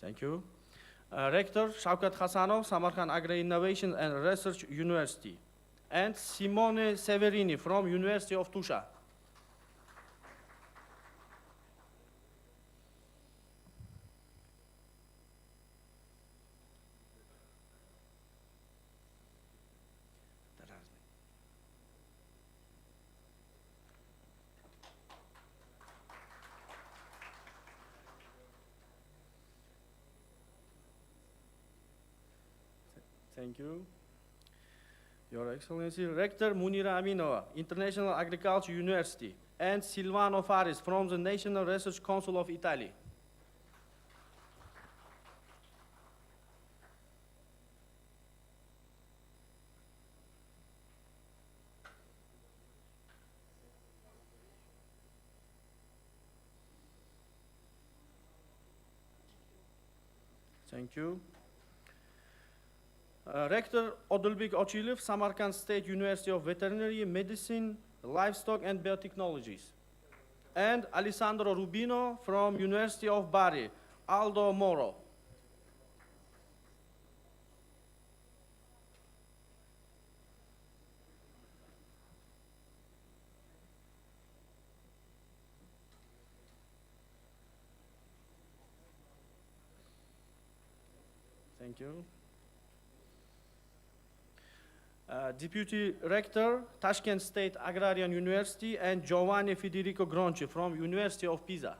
Thank you. Rector Xalqaro Forum, Samarkand Agri Innovation and Research University. And Simone Severini from University of Tusha. Thank you. Your Excellency, Rector Munira Aminova, International Agriculture University, and Silvano Fares from the National Research Council of Italy. Thank you. Rector Odilbek Ochilov, Samarkand State University of Veterinary Medicine, Livestock and Biotechnologies. And Alessandro Rubino from University of Bari, Aldo Moro. Thank you. Deputy Rector, Tashkent State Agrarian University, and Giovanni Federico Gronci from University of Pisa.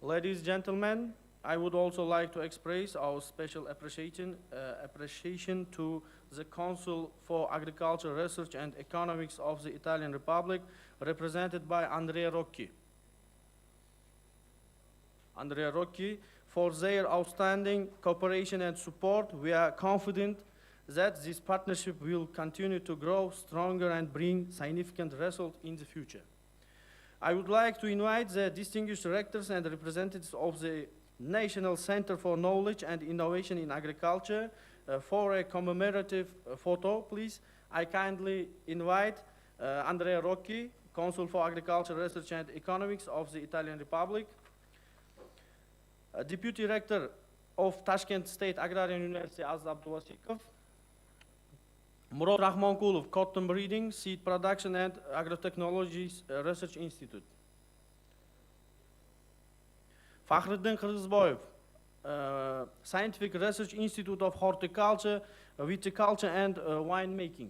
Ladies and gentlemen, I would also like to express our special appreciation to the Council for Agriculture, Research and Economics of the Italian Republic, represented by Andrea Rocchi. Andrea Rocchi, for their outstanding cooperation and support. We are confident that this partnership will continue to grow stronger and bring significant results in the future. I would like to invite the distinguished rectors and representatives of the National Center for Knowledge and Innovation in Agriculture for a commemorative photo, please. I kindly invite Andrea Rocchi, Consul for Agriculture, Research and Economics of the Italian Republic, Deputy Rector of Tashkent State Agrarian University, Aziz Abdouasikov, Murod Rahmonkulov, Cotton Breeding, Seed Production and Agrotechnologies Research Institute. Fakhruddin Kyrgyzboyev, Scientific Research Institute of Horticulture, Viticulture and Winemaking.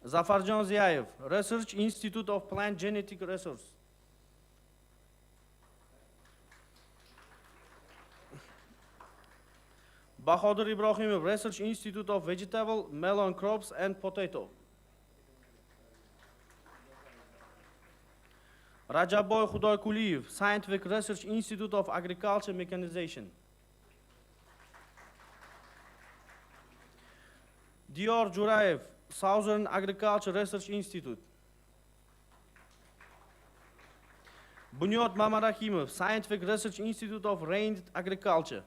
Zafarjan Ziaev, Research Institute of Plant Genetic Resource. Bahodir Ibrahimov, Research Institute of Vegetable, Melon Crops and Potato. Rajaboy Khudoykuliyev, Scientific Research Institute of Agriculture Mechanization. Dior Juraev, Southern Agriculture Research Institute. Bunyod Mamarahimov, Scientific Research Institute of Ranged Agriculture.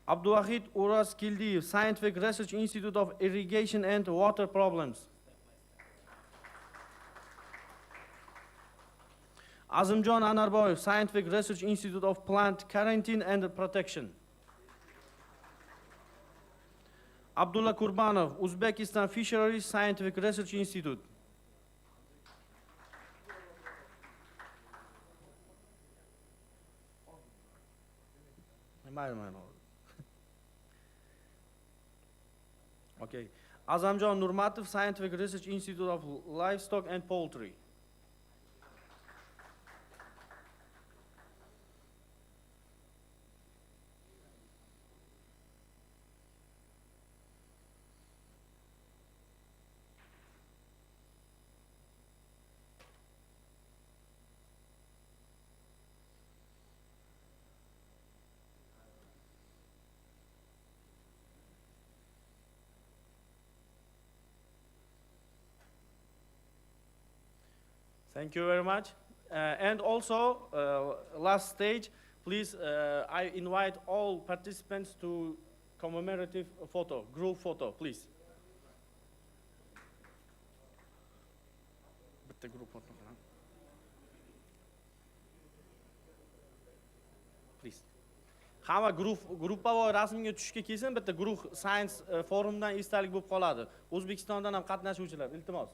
Abdulwahid Uraskildiyev, Scientific Research Institute of Irrigation and Water Problems. Azimjon Anarboyev, Scientific Research Institute of Plant Quarantine and Protection. Abdullah Kurbanov, Uzbekistan Fisheries Scientific Research Institute. Okay. Azamjon Nurmatov, Scientific Research Institute of Livestock and Poultry. Thank you very much. And also, last stage, please, I invite all participants to commemorative photo, group photo, please. Bitta group photo. Please. Hamma gruppa rasmga tushishga kelsin, bitta guruh Science forumdan esdalik bo'lib qoladi. O'zbekistondan ham qatnashuvchilar, iltimos.